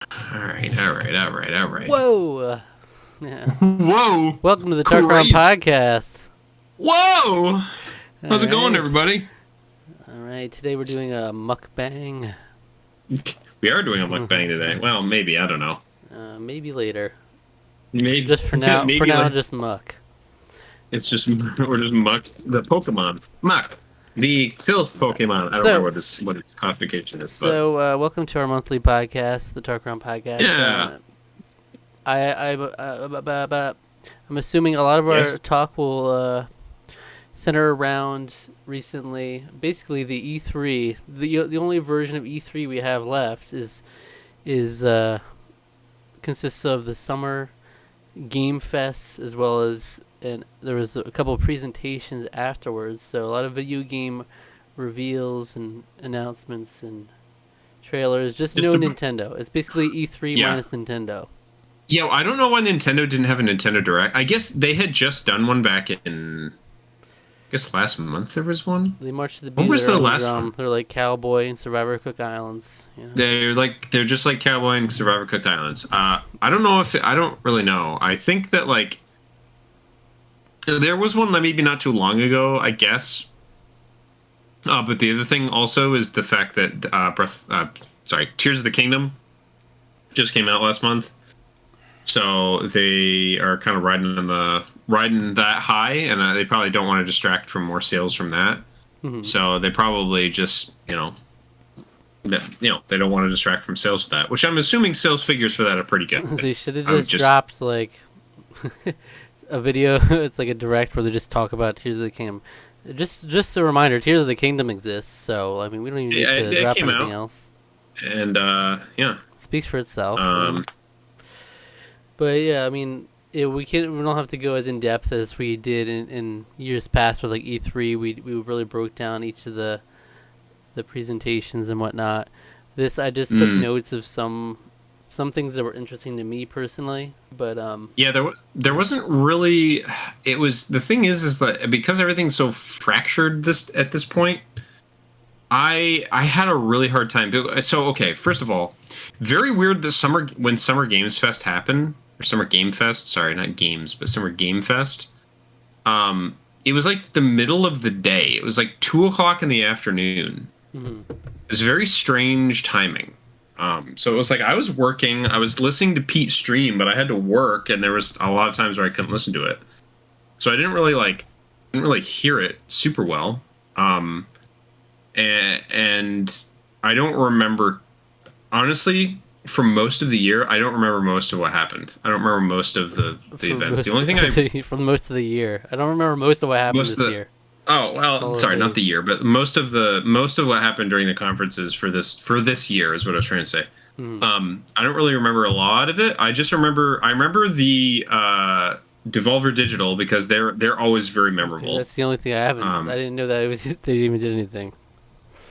All right. Whoa! Yeah. Whoa! Welcome to the Tarqaron Crazy! podcast. Whoa! All How's it going, right. everybody? All right. Today we're doing a mukbang. We are doing a mukbang today. Well, maybe, I don't know. Maybe later. Maybe, Just for now. For maybe now, like just muck. it's just we're just muck the Pokemon muck the filth Pokemon. I don't remember So, what its classification is, but welcome to our monthly podcast, the Tarqaron podcast. yeah, I'm assuming a lot of our yes, talk will center around recently. Basically, the E3. The only version of E3 we have left is consists of the summer game fests as well as, and there was a couple of presentations afterwards. So a lot of video game reveals and announcements and trailers. Just just no a, Nintendo. It's basically E3 yeah. minus Nintendo. Yeah, I don't know why Nintendo didn't have a Nintendo Direct. I guess they had just done one back in, I guess last month there was one. They march to the When beat was of their the own last drum. one? They're like Cowboy and Survivor Cook Islands. You know? They're just like Cowboy and Survivor Cook Islands. I don't know if I don't really know. I think that like there was one maybe not too long ago, I guess. But the other thing also is the fact that Tears of the Kingdom just came out last month, so they are kind of riding that high, and they probably don't want to distract from more sales from that. Mhm. So they probably just they don't want to distract from sales for that, which I'm assuming sales figures for that are pretty good. They should have just dropped like a video. It's like a direct where they just talk about Tears of the Kingdom. Just a reminder, Tears of the Kingdom exists. So I mean, we don't even need to drop anything else. And yeah, It speaks for itself. um, But yeah, I mean, we don't have to go as in depth as we did in years past with like E3. We really broke down each of the presentations and whatnot. This I just took notes of some things that were interesting to me personally. But yeah, there wasn't really. It was the thing is that because everything's so fractured at this point, I had a really hard time. So okay, first of all, very weird that when Summer Games Fest happened, or Summer Game Fest, sorry, not games, but Summer Game Fest. It was like the middle of the day. It was like 2 o'clock in the afternoon. mm-hmm. It was very strange timing. So it was like I was working, I was listening to Pete stream, but I had to work, and there was a lot of times where I couldn't listen to it. So I didn't really hear it super well. And I don't remember, honestly, for most of the year, I don't remember most of what happened. I don't remember most of the events. The only thing for most of the year, I don't remember most of what happened this year. Oh well, sorry, not the year, but most of what happened during the conferences for this year is what I was trying to say. I don't really remember a lot of it. I remember the Devolver Digital because they're always very memorable. Okay, that's the only thing I haven't. I didn't know that they even did anything.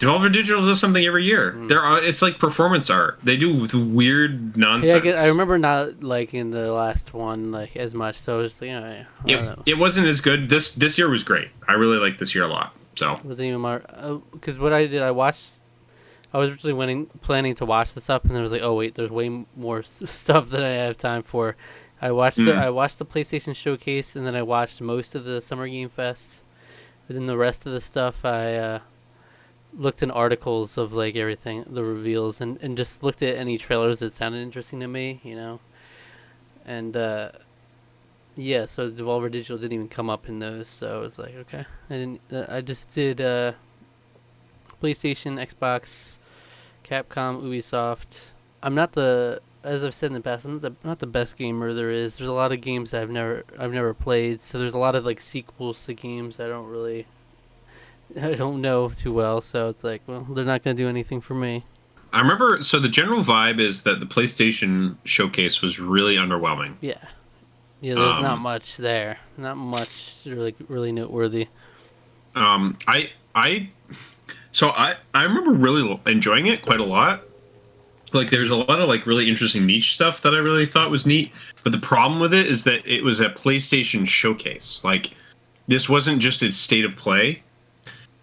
Devolver Digital does something every year. It's like performance art. They do weird nonsense. Yeah, I remember not liking the last one like as much. So it was like, I don't know. It wasn't as good. This year was great. I really liked this year a lot. So it wasn't even more because what I did, I was originally planning to watch this up, and there was like, oh wait, there's way more stuff that I have time for. I watched the PlayStation Showcase, and then I watched most of the Summer Game Fest. But then the rest of the stuff, I looked in articles of like everything, the reveals, and just looked at any trailers that sounded interesting to me, and yeah, so Devolver Digital didn't even come up in those, so I was like, okay, I just did PlayStation, Xbox, Capcom, Ubisoft. As I've said in the past, I'm not the best gamer there is. There's a lot of games that I've never played, so there's a lot of like sequels to games that I don't know too well, so it's like, well, they're not going to do anything for me. I remember, so the general vibe is that the PlayStation Showcase was really underwhelming. Yeah, there's not much there. Not much really noteworthy. I remember really enjoying it quite a lot. Like, there's a lot of like really interesting niche stuff that I really thought was neat. But the problem with it is that it was a PlayStation Showcase. Like, this wasn't just its state of play.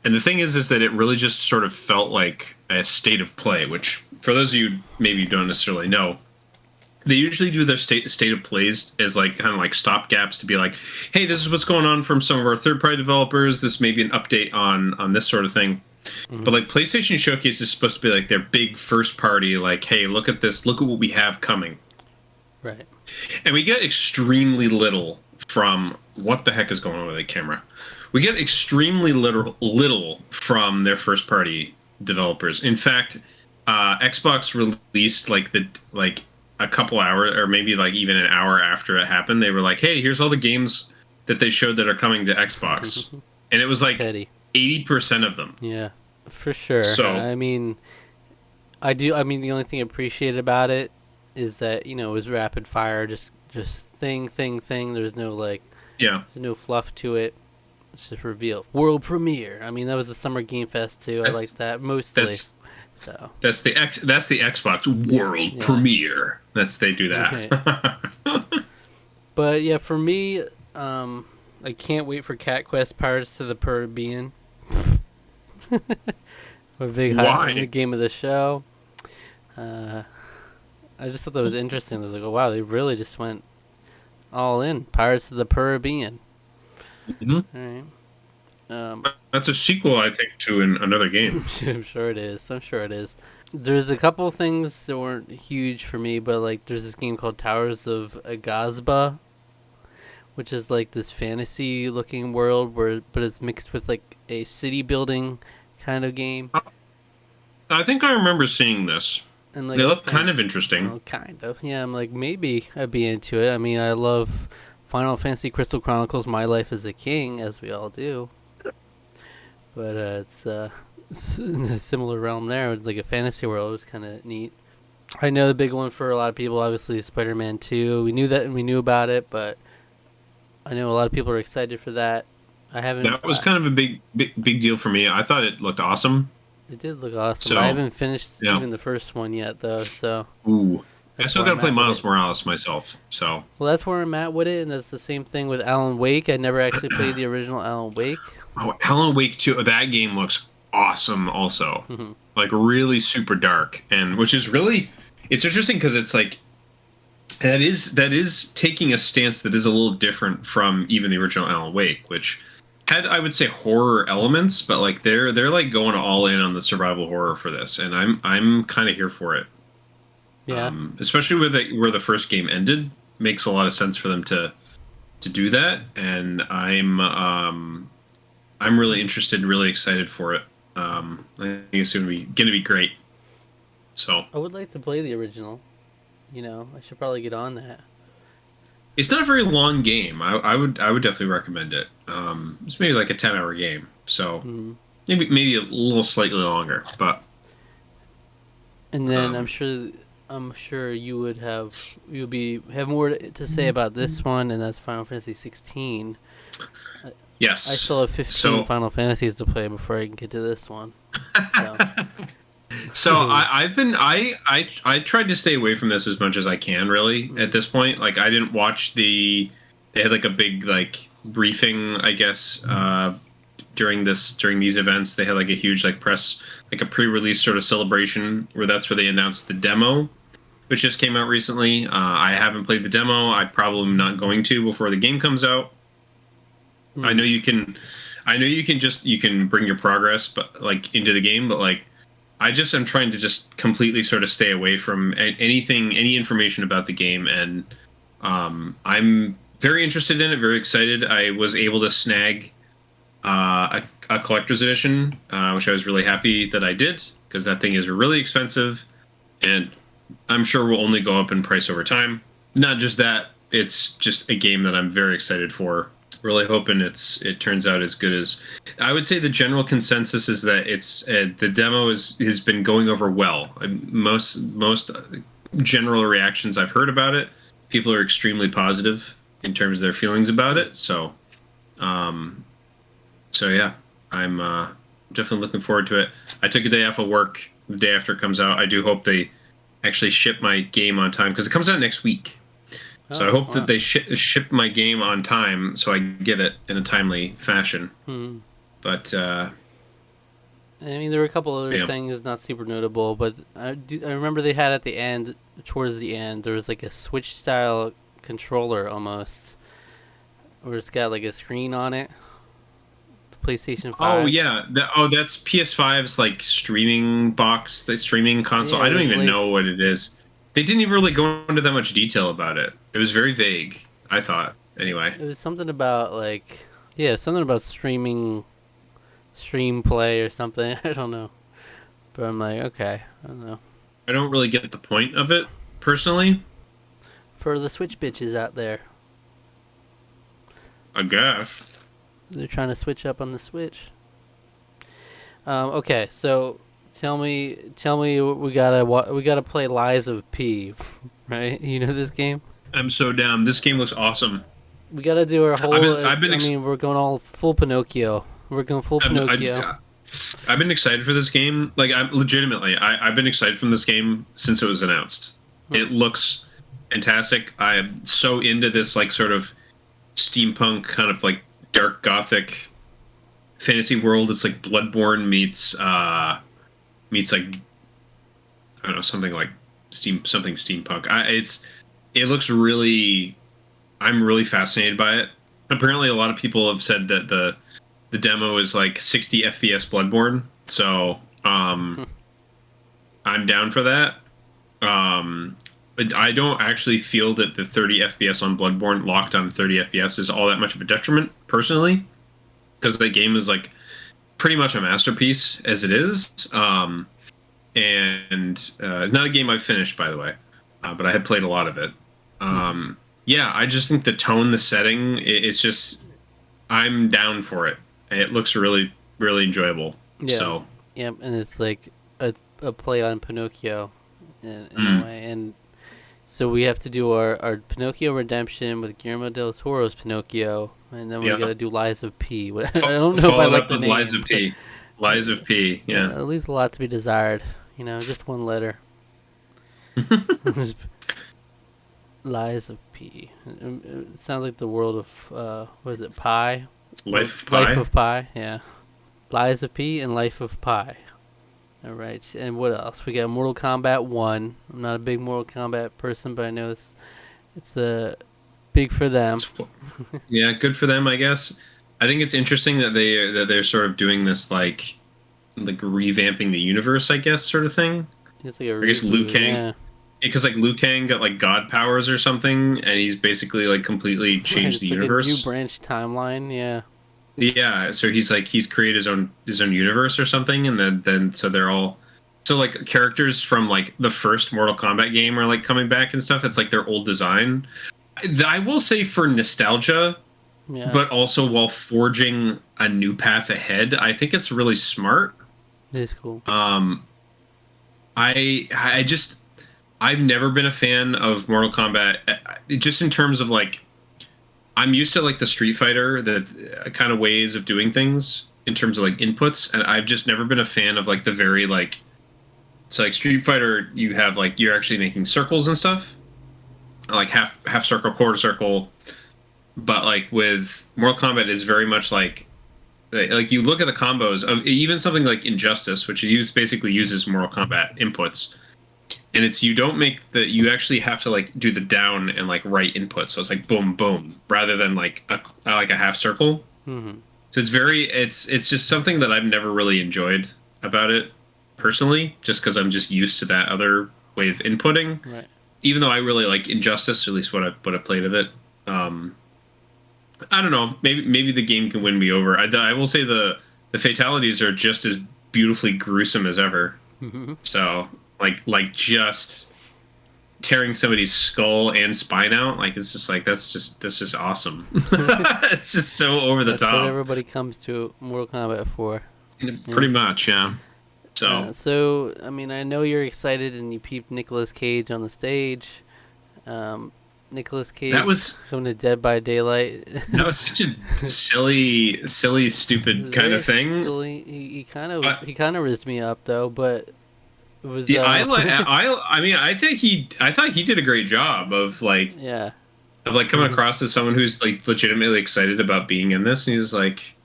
And the thing is that it really just sort of felt like a state of play, which for those of you maybe don't necessarily know, they usually do their state of plays as like kind of like stop gaps to be like, hey, this is what's going on from some of our third party developers. This may be an update on this sort of thing. Mm-hmm. But like PlayStation Showcase is supposed to be like their big first party, like, hey, look at this, look at what we have coming. Right. And we get extremely little from what the heck is going on with the camera. We get extremely little from their first party developers. In fact, Xbox released like a couple hours or maybe like even an hour after it happened. They were like, hey, here's all the games that they showed that are coming to Xbox. And it was like Petty. 80% of them. Yeah, for sure. So I mean, the only thing I appreciated about it is that, it was rapid fire, just thing. There's no there's no fluff to it. It's just reveal world premiere. I mean, that was the Summer Game Fest too. I like that mostly. That's the Xbox world premiere. They do that. Okay. But yeah, for me, I can't wait for Cat Quest Pirates to the Caribbean. A big highlight game of the show. I just thought that was interesting. I was like, oh wow, they really just went all in. Pirates of the Caribbean. Mm-hmm. All right. That's a sequel, I think, to another game. I'm sure it is. There's a couple things that weren't huge for me, but like there's this game called Towers of Agazba, which is like this fantasy-looking world but it's mixed with like a city building kind of game. I think I remember seeing this. And like, they look kind of interesting. Well, kind of. Yeah, I'm like, maybe I'd be into it. I mean, I love Final Fantasy Crystal Chronicles, My Life as a King, as we all do. But it's in a similar realm there. It's like a fantasy world. It's kind of neat. I know the big one for a lot of people, obviously, is Spider-Man 2. We knew that and we knew about it, but I know a lot of people are excited for that. That was kind of a big deal for me. I thought it looked awesome. It did look awesome. So, I haven't finished even the first one yet, though. So. Ooh. I still gotta play Miles Morales myself. So. Well, that's where I'm at with it, and that's the same thing with Alan Wake. I never actually played the original Alan Wake. Oh, Alan Wake 2. That game looks awesome. Also, like really super dark, and which is really, it's interesting because it's like. That is taking a stance that is a little different from even the original Alan Wake, which had, I would say, horror elements, but like they're like going all in on the survival horror for this, and I'm kind of here for it. Yeah. Especially where the first game ended, makes a lot of sense for them to do that, and I'm really interested and really excited for it. I think it's gonna be great. So I would like to play the original. I should probably get on that. It's not a very long game. I would definitely recommend it. It's maybe like a 10-hour game, so maybe a little slightly longer, but. And then I'm sure you'll have more to say about this one, and that's Final Fantasy 16. Yes. I still have 15 Final Fantasies to play before I can get to this one. So I tried to stay away from this as much as I can, really, at this point. Like, I didn't watch they had like a big like briefing, I guess, during these events. They had like a huge like press, like a pre-release sort of celebration where they announced the demo, which just came out recently. I haven't played the demo. I probably am not going to before the game comes out. I know you can bring your progress, but like into the game, but like. I just am trying to just completely sort of stay away from any information about the game, and I'm very interested in it, very excited. I was able to snag a collector's edition, which I was really happy that I did, because that thing is really expensive, and I'm sure will only go up in price over time. Not just that, it's just a game that I'm very excited for. Really hoping it turns out as good as. I would say the general consensus is that it's the demo has been going over well. Most general reactions I've heard about it, people are extremely positive in terms of their feelings about it. So yeah, I'm definitely looking forward to it. I took a day off of work the day after it comes out. I do hope they actually ship my game on time, because it comes out next week. So I hope that they ship my game on time so I get it in a timely fashion. But I mean, there were a couple other Yeah. things not super notable, but I remember they had at the end, towards the end, there was like a Switch style controller almost, where it's got like a screen on it. The PlayStation Oh 5. yeah. That's PS5's like streaming box, the streaming console. Yeah, I it don't was even like know what it is. They didn't even really go into that much detail about it. It was very vague, I thought. Anyway. it was something about like yeah, something about stream play or something. I don't know, but I'm like okay, I don't know. I don't really get the point of it personally. For the Switch bitches out there, I guess. they're trying to switch up on the Switch. Okay, so tell me, we gotta play Lies of P, right? You know this game. I'm so down. This game looks awesome. We gotta do our I've whole. been I've been I ex- mean, we're going all full Pinocchio. We're going full Pinocchio. I've been excited for this game. Like I'm legitimately, I've been excited from this game since it was announced. Hmm. It looks fantastic. I'm so into this like sort of steampunk kind of like dark gothic fantasy world. It's like Bloodborne meets like I don't know something like steampunk. It looks really. I'm really fascinated by it. Apparently, a lot of people have said that the demo is like 60 FPS Bloodborne. So I'm down for that. But I don't actually feel that the 30 FPS on Bloodborne locked on 30 FPS is all that much of a detriment personally, because the game is like pretty much a masterpiece as it is. And it's not a game I've finished, by the way, but I had played a lot of it. Yeah, I just think the tone, the setting, it's just I'm down for it. It looks really, really enjoyable. Yeah, So, yeah, and it's like a play on Pinocchio, in a way, and so we have to do our Pinocchio redemption with Guillermo del Toro's Pinocchio, and then we yeah. gotta do Lies of P. I don't know if I Followed like up the with name. Lies of P. Lies of P. Yeah. It leaves a lot to be desired. You know, just one letter. Lies of P. It sounds like the world of what is it? Pi. Life of Pi. Life of Pi. Yeah. Lies of P and Life of Pi. All right. And what else? We got Mortal Kombat 1. I'm not a big Mortal Kombat person, but I know it's big for them. Yeah, good for them, I guess. I think it's interesting that they're sort of doing this like revamping the universe, I guess, sort of thing. It's like a I guess Liu reboot, Kang, yeah. because like Liu Kang got like god powers or something, and he's basically like completely changed the It's like universe. a new branch timeline, yeah. Yeah, so he's created his own universe or something, and then so they're all so like characters from like the first Mortal Kombat game are like coming back and stuff. It's like their old design. I will say for nostalgia, Yeah. but also while forging a new path ahead, I think it's really smart. It's cool. I just I've never been a fan of Mortal Kombat, just in terms of like I'm used to like the Street Fighter, the kind of ways of doing things in terms of like inputs, and I've just never been a fan of like the very like so like Street Fighter, you have like you're actually making circles and stuff, like half circle, quarter circle, but like with Mortal Kombat is very much like you look at the combos of even something like Injustice, which basically uses Mortal Kombat inputs, and it's you actually have to like do the down and like right input, so it's like boom boom rather than like a half circle. Mm-hmm. So it's just something that I've never really enjoyed about it personally, just because I'm just used to that other way of inputting. Right. Even though I really like Injustice, at least what I played of it. I don't know. Maybe the game can win me over. I will say the fatalities are just as beautifully gruesome as ever. Mm-hmm. So like just tearing somebody's skull and spine out, like it's just like that's just awesome. It's just so over the That's top. what everybody comes to Mortal Kombat for. Pretty much, yeah. So So I mean, I know you're excited, and you peeped Nicolas Cage on the stage. Nicolas Cage coming to Dead by Daylight. that was such a silly, stupid kind of thing. Silly. He kind of rizzed me up though, but it was. Yeah, I thought he did a great job of like Yeah. of like coming across as someone who's like legitimately excited about being in this, and he's like,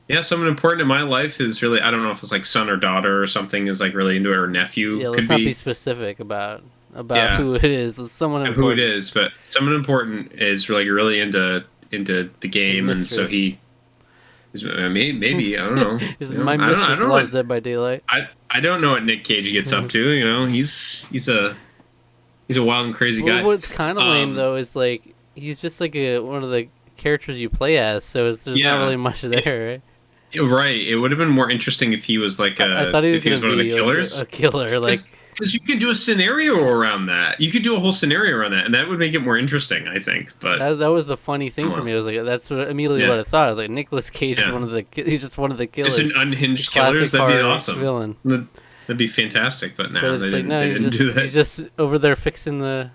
Yeah, someone important in my life is really, I don't know if it's like son or daughter or something is like really into it, or nephew Yeah, could let's not be be. specific about Yeah, who it is. It's someone who it important. is, but someone important is like really into the His game, and so mistress. he is, maybe I don't know. His You know, my I mistress don't know what loves Dead by Daylight. I don't know what Nick Cage gets up to. You know, he's a wild and crazy Well, guy. what's kind of lame Um, though is like he's just like one of the characters you play as, so there's not yeah, really much there, right? right. It would have been more interesting if he was like I thought he was if he gonna was one of the be like killers. a killer, like Because you can do a scenario around that. You could do a whole scenario around that, and that would make it more interesting, I think. But that was the funny thing for well, me. I was like, that's immediately yeah, what I thought. I was like, Nicolas Cage is yeah. he's just one of the Just killers, an the unhinged killers. classic That'd be horror awesome. villain. That'd be fantastic. But But no, it's like no, they didn't do he's that. just over there fixing the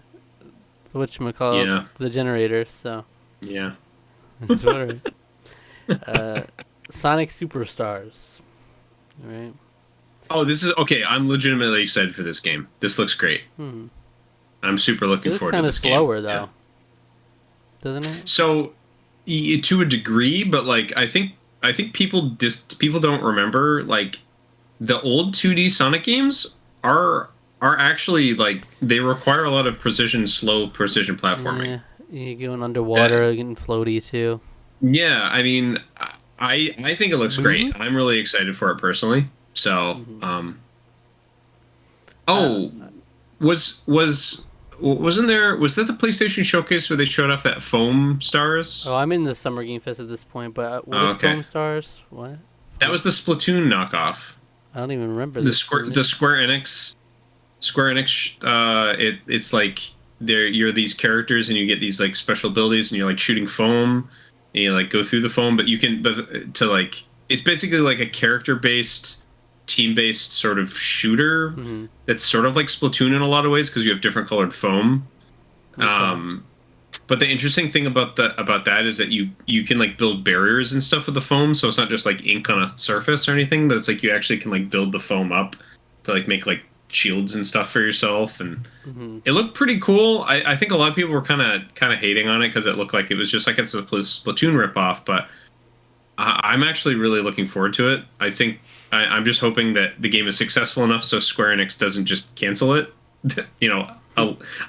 whatchamacallit, Yeah, the generator. So yeah. it's whatever. uh, Sonic Superstars, right? Oh, this is okay. I'm legitimately excited for this game. This looks great. Hmm. I'm super It looking looks forward to kind of this slower game. Yeah. though, doesn't it? So, to a degree, but like I think people don't remember like the old 2D Sonic games are actually like they require a lot of precision, slow precision platforming. Yeah, you going underwater, getting floaty too. Yeah, I mean, I think it looks great. Boo? I'm really excited for it personally. So, Mm-hmm. Uh, oh, wasn't there, was that the PlayStation showcase where they showed off that foam stars? oh, I'm in the Summer Game Fest at this point, but what Oh, is okay, Foam Stars? What? that was the Splatoon knockoff. I don't even remember this. The Square Enix. It's like you're these characters and you get these like special abilities and you're like shooting foam and you like go through the foam, but you can but to like it's basically like a character based, team based sort of shooter Mm-hmm. that's sort of like Splatoon in a lot of ways because you have different colored foam. Okay. But the interesting thing about that is that you can like build barriers and stuff with the foam, so it's not just like ink on a surface or anything, but it's like you actually can like build the foam up to like make like shields and stuff for yourself, and Mm-hmm. it looked pretty cool. I think a lot of people were kind of hating on it because it looked like it was just like it's a Splatoon ripoff, but I'm actually really looking forward to it. I'm just hoping that the game is successful enough so Square Enix doesn't just cancel it, you know,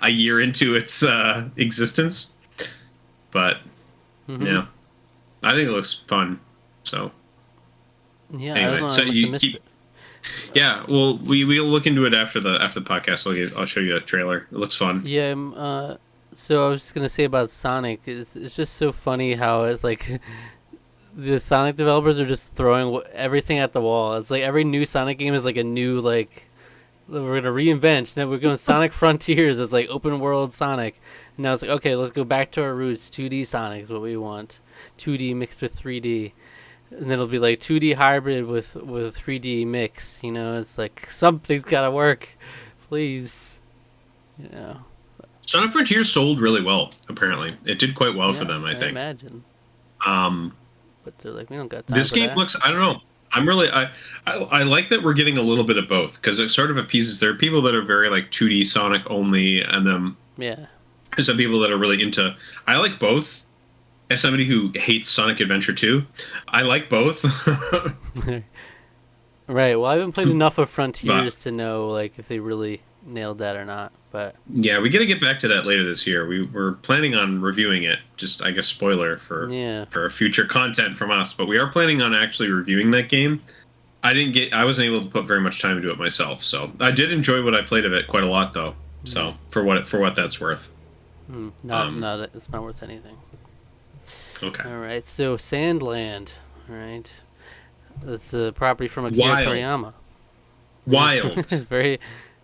a year into its existence. But Mm-hmm. yeah, I think it looks fun. So Yeah, I anyway, don't know. so I must have missed it. yeah, well, we'll look into it after the podcast. I'll show you the trailer. It looks fun. Yeah. So I was just gonna say about Sonic. It's just so funny how it's like the Sonic developers are just throwing everything at the wall. It's like every new Sonic game is like a new like we're gonna reinvent. Now we're going Sonic Frontiers. It's like open world Sonic. And now it's like okay, let's go back to our roots. 2D Sonic is what we want. 2D mixed with 3D, and then it'll be like 2D hybrid with 3D mix. You know, it's like something's gotta work, please. You know. Sonic Frontiers sold really well. Apparently, it did quite well for Yeah, them. I think. imagine. Um, But they're like, we don't got time this for game that. looks. I don't know. I'm really. I like that we're getting a little bit of both because it sort of appeases. There are people that are very like 2D Sonic only, and then Yeah. there's some people that are really into. I like both. As somebody who hates Sonic Adventure 2, I like both. Right. Well, I haven't played enough of Frontiers to know like if they really nailed that or not. But Yeah, we got to get back to that later this year. We're planning on reviewing it. Just I guess spoiler yeah. for future content from us, but we are planning on actually reviewing that game. I wasn't able to put very much time into it myself, so I did enjoy what I played of it quite a lot though. So for what that's worth. Not it's not worth anything. Okay. All right. So Sandland. All right. That's a property from Akira Wild. Toriyama. Wild. It's very.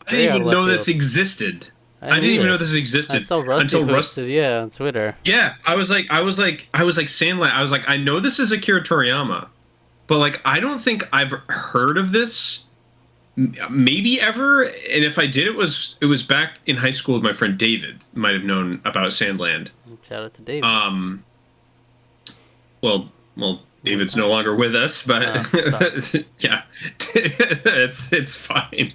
I didn't out even of know left this field. existed. I I didn't didn't even either. know this existed I saw Rusty until posted, yeah, on Twitter. Yeah, I was like Sandland. I was like, I know this is Akira Toriyama, but like, I don't think I've heard of this, maybe ever. And if I did, it was back in high school with my friend David. Might have known about Sandland. Shout out to David. Well, David's no longer with us, but yeah, it's fine.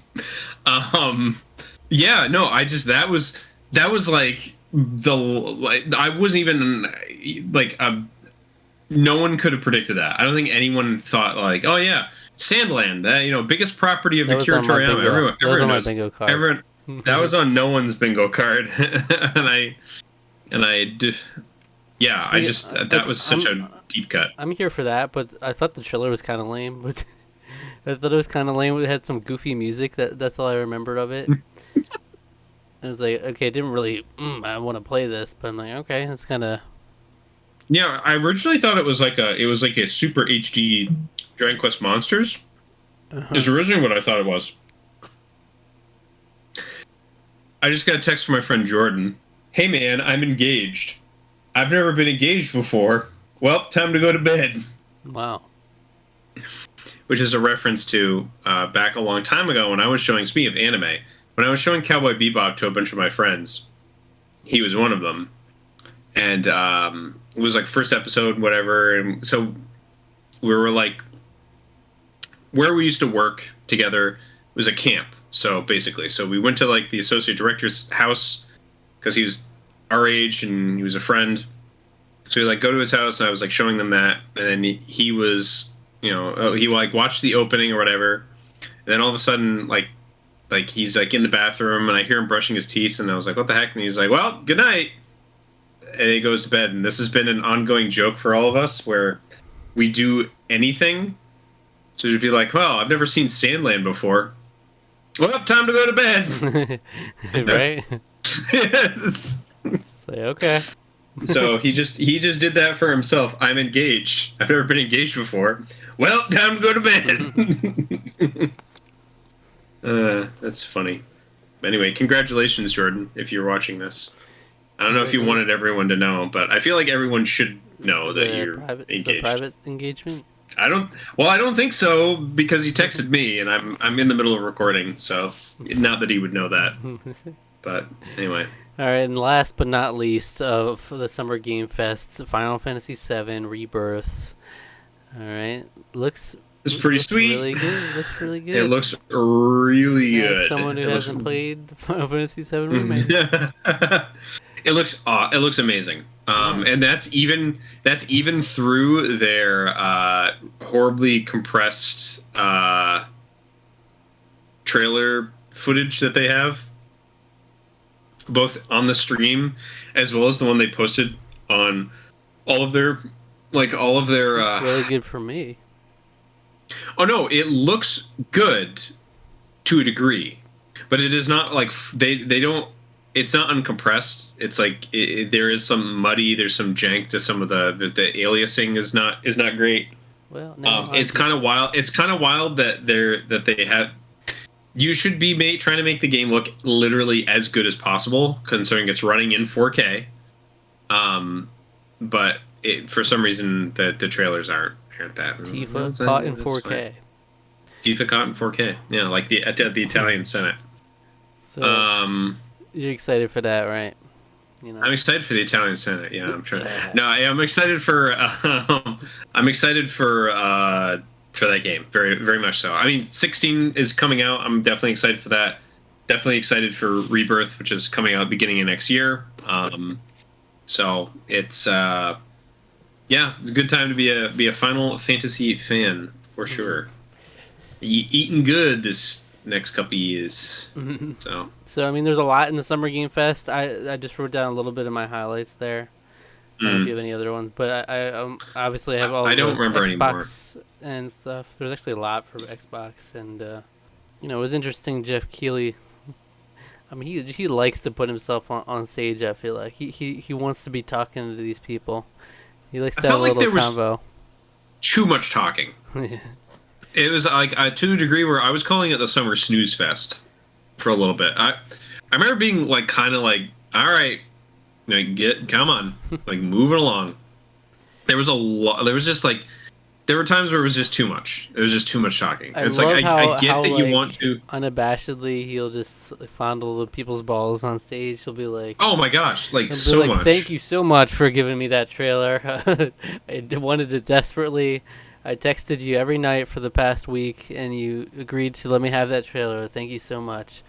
Yeah, no, I just that was like I wasn't even like no one could have predicted that. I don't think anyone thought like, oh yeah, Sandland, biggest property of That was Akira on my Toriyama. bingo. Everyone, That was on my knows. bingo card. Everyone, that was on no one's bingo card, yeah, See, that was such a deep cut. I'm here for that, but I thought the trailer was kind of lame. But I thought it was kind of lame. It had some goofy music. That's all I remembered of it. It was like, okay, it didn't really. I want to play this, but I'm like, okay, that's kind of. Yeah, I originally thought it was like a super HD Dragon Quest Monsters. Is originally what I thought it was. I just got a text from my friend Jordan. Hey man, I'm engaged. I've never been engaged before. Well, time to go to bed. Wow. Which is a reference to back a long time ago when I was showing, speaking of anime, when I was showing Cowboy Bebop to a bunch of my friends. He was one of them. And it was like first episode, whatever. And so we were like, where we used to work together was a camp. So basically, we went to like the associate director's house because he was our age and he was a friend. So we like go to his house and I was like showing them that. And then he was, he like watched the opening or whatever. And then all of a sudden, like he's like in the bathroom and I hear him brushing his teeth and I was like, what the heck? And he's like, well, good night. And he goes to bed. And this has been an ongoing joke for all of us where we do anything. So you'd be like, well, I've never seen Sandland before. Well, time to go to bed. Right? Yes. It's like, okay. So he just did that for himself. I'm engaged. I've never been engaged before. Well, time to go to bed. That's funny. Anyway, congratulations, Jordan, if you're watching this. I don't know if you wanted everyone to know, but I feel like everyone should know that you're engaged. It's a private engagement? I don't think so because he texted me and I'm in the middle of recording, so not that he would know that. But anyway. All right, and last but not least of the Summer Game Fest, Final Fantasy VII Rebirth. All right, it's pretty sweet. Really good. Looks really good. It looks really good. As someone who hasn't played the Final Fantasy VII remake. It looks amazing. And that's even through their horribly compressed trailer footage that they have, both on the stream as well as the one they posted on all of their really good for me. Oh no, it looks good to a degree, but it is not like they don't. It's not uncompressed. It's like there is some muddy. There's some jank to some of the aliasing is not great. Well, no, it's kind of wild. It's kind of wild that they have. You should be trying to make the game look literally as good as possible, considering it's running in 4K. But for some reason the trailers aren't that. Tifa caught in 4K. Fine. Tifa caught in 4K. Yeah, like at the Italian Senate. So, you're excited for that, right? I'm excited for the Italian Senate. Yeah, I'm trying. No, I'm excited for. I'm excited for that game. Very, very much so. I mean, 16 is coming out. I'm definitely excited for that. Definitely excited for Rebirth, which is coming out beginning of next year. So it's it's a good time to be a Final Fantasy fan for sure. Eating good this next couple years. So I mean, there's a lot in the Summer Game Fest. I just wrote down a little bit of my highlights there. I don't know if you have any other ones, but I obviously have all. I don't remember Xbox anymore. And stuff. There's actually a lot for Xbox, and it was interesting. Jeff Keighley. I mean, he likes to put himself on stage. I feel like he wants to be talking to these people. He likes to have a little convo. Too much talking. It was like to a degree where I was calling it the Summer Snooze Fest for a little bit. I remember being like kind of like, all right, like come on, like moving along. There was a lot. There was just like there were times where it was just too much. It was just too much talking. It's like I get that you want to unabashedly. He'll just fondle the people's balls on stage. He'll be like, "Oh my gosh, like so much." Thank you so much for giving me that trailer. I wanted it desperately. I texted you every night for the past week, and you agreed to let me have that trailer. Thank you so much.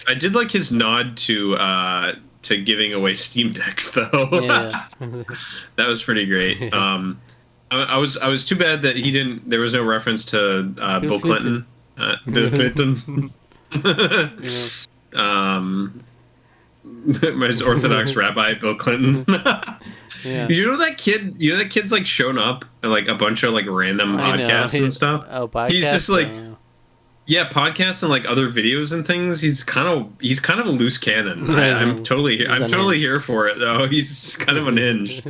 I did like his nod to giving away Steam Decks, though. Yeah. That was pretty great. I was too bad that he didn't. There was no reference to Bill Bill Clinton. Bill Clinton. Yeah. um, his Orthodox rabbi, Bill Clinton. Yeah. You know that kid? You know that kid's like shown up at like a bunch of like random I know. podcasts and stuff. Oh, podcast. He's just like, Oh, yeah, podcasts and like other videos and things. He's kind of a loose cannon. I I'm know. totally here for it though. He's kind of unhinged.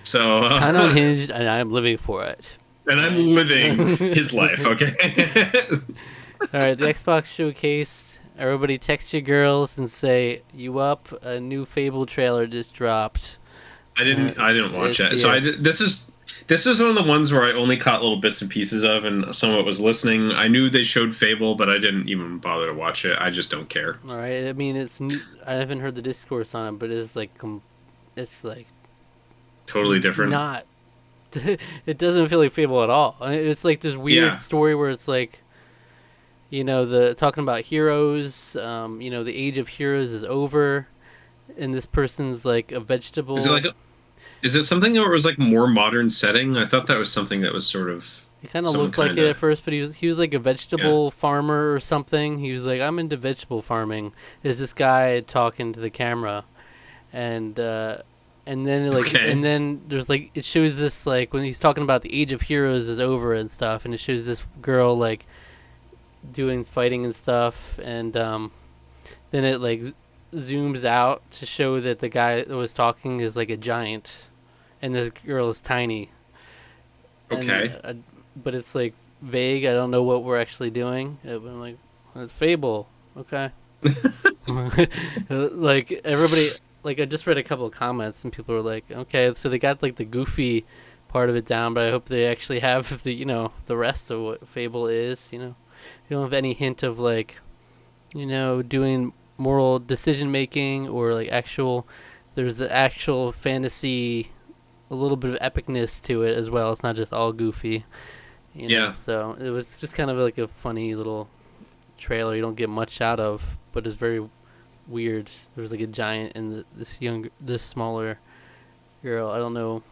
So It's kind of unhinged, and I'm living for it. and I'm living his life. Okay. All right, the Xbox showcase. Everybody text your girls and say, "You up? A new Fable trailer just dropped." I didn't watch it. it's So here. this was one of the ones where I only caught little bits and pieces of, and some of it was listening. I knew they showed Fable, but I didn't even bother to watch it. I just don't care. All right. I mean, I haven't heard the discourse on it, but it's like, it's like Totally different. not. It doesn't feel like Fable at all. It's like this weird Yeah. story where it's like, the talking about heroes. The age of heroes is over, and this person's like a vegetable. Is it something that was like more modern setting? I thought that was something that was sort of He kind of some looked like it kinda- at first, but he was like a vegetable farmer or something. He was like, "I'm into vegetable farming." There's this guy talking to the camera, and then Okay. and then there's like it shows this like when he's talking about the age of heroes is over and stuff, and it shows this girl like doing fighting and stuff, and then it like zooms out to show that the guy that was talking is like a giant, and this girl is tiny. Okay. And, but it's like vague. I don't know what we're actually doing. I'm like, it's Fable. Okay. Like everybody, like I just read a couple of comments and people were like, okay, so they got like the goofy part of it down, but I hope they actually have the rest of what Fable is. You don't have any hint of like, doing moral decision making or like actual. There's the actual fantasy, a little bit of epicness to it as well. It's not just all goofy. Yeah. So it was just kind of like a funny little trailer. You don't get much out of, but it's very weird. There's like a giant and this smaller girl. I don't know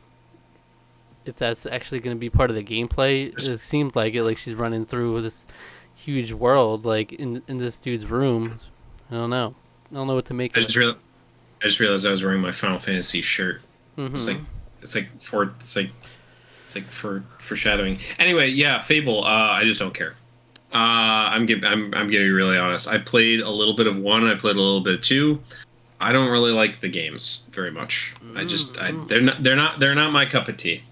if that's actually going to be part of the gameplay. It seemed like it, like she's running through this huge world, like in this dude's room. I don't know what to make I of just, it. I just realized I was wearing my Final Fantasy shirt. Mhm. It's like for foreshadowing. Anyway, yeah, Fable. I just don't care. I'm getting really honest. I played a little bit of 1. I played a little bit of 2. I don't really like the games very much. They're not my cup of tea.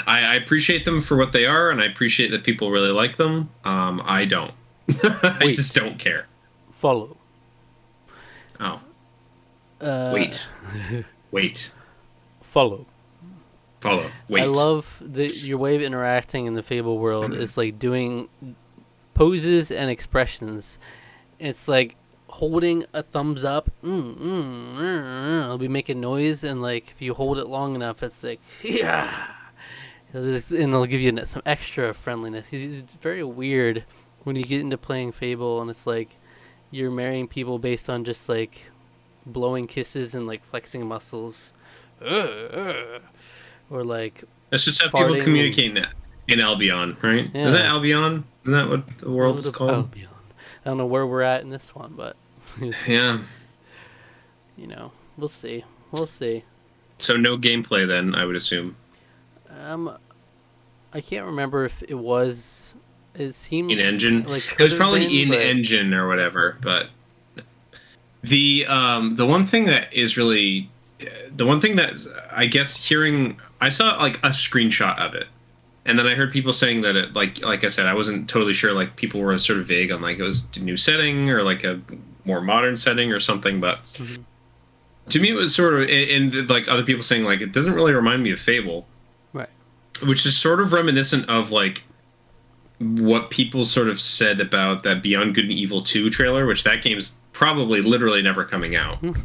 I appreciate them for what they are, and I appreciate that people really like them. I don't. I Wait. just don't care. Follow. Oh, Wait. wait, Follow. follow, wait. I love your way of interacting in the Fable world. Is like doing poses and expressions. It's like holding a thumbs up. It'll be making noise, and like if you hold it long enough, it's like yeah, and it'll give you some extra friendliness. It's very weird when you get into playing Fable, and it's like you're marrying people based on just like blowing kisses and like flexing muscles, or like That's just how farting people communicate in Albion, right? Yeah. Is that Albion? Isn't that what the world is called? Albion. I don't know where we're at in this one, but Yeah. We'll see. We'll see. So no gameplay then, I would assume. I can't remember if it was. It seemed In engine. like It was could have probably been, in but- engine or whatever, but the one thing that is really the one thing that I guess I saw like a screenshot of it. And then I heard people saying that it like I said, I wasn't totally sure, like people were sort of vague on like it was a new setting or like a more modern setting or something, but to me it was sort of, and like other people saying like it doesn't really remind me of Fable. Right. Which is sort of reminiscent of like what people sort of said about that Beyond Good and Evil 2 trailer, which that game's probably literally never coming out. Because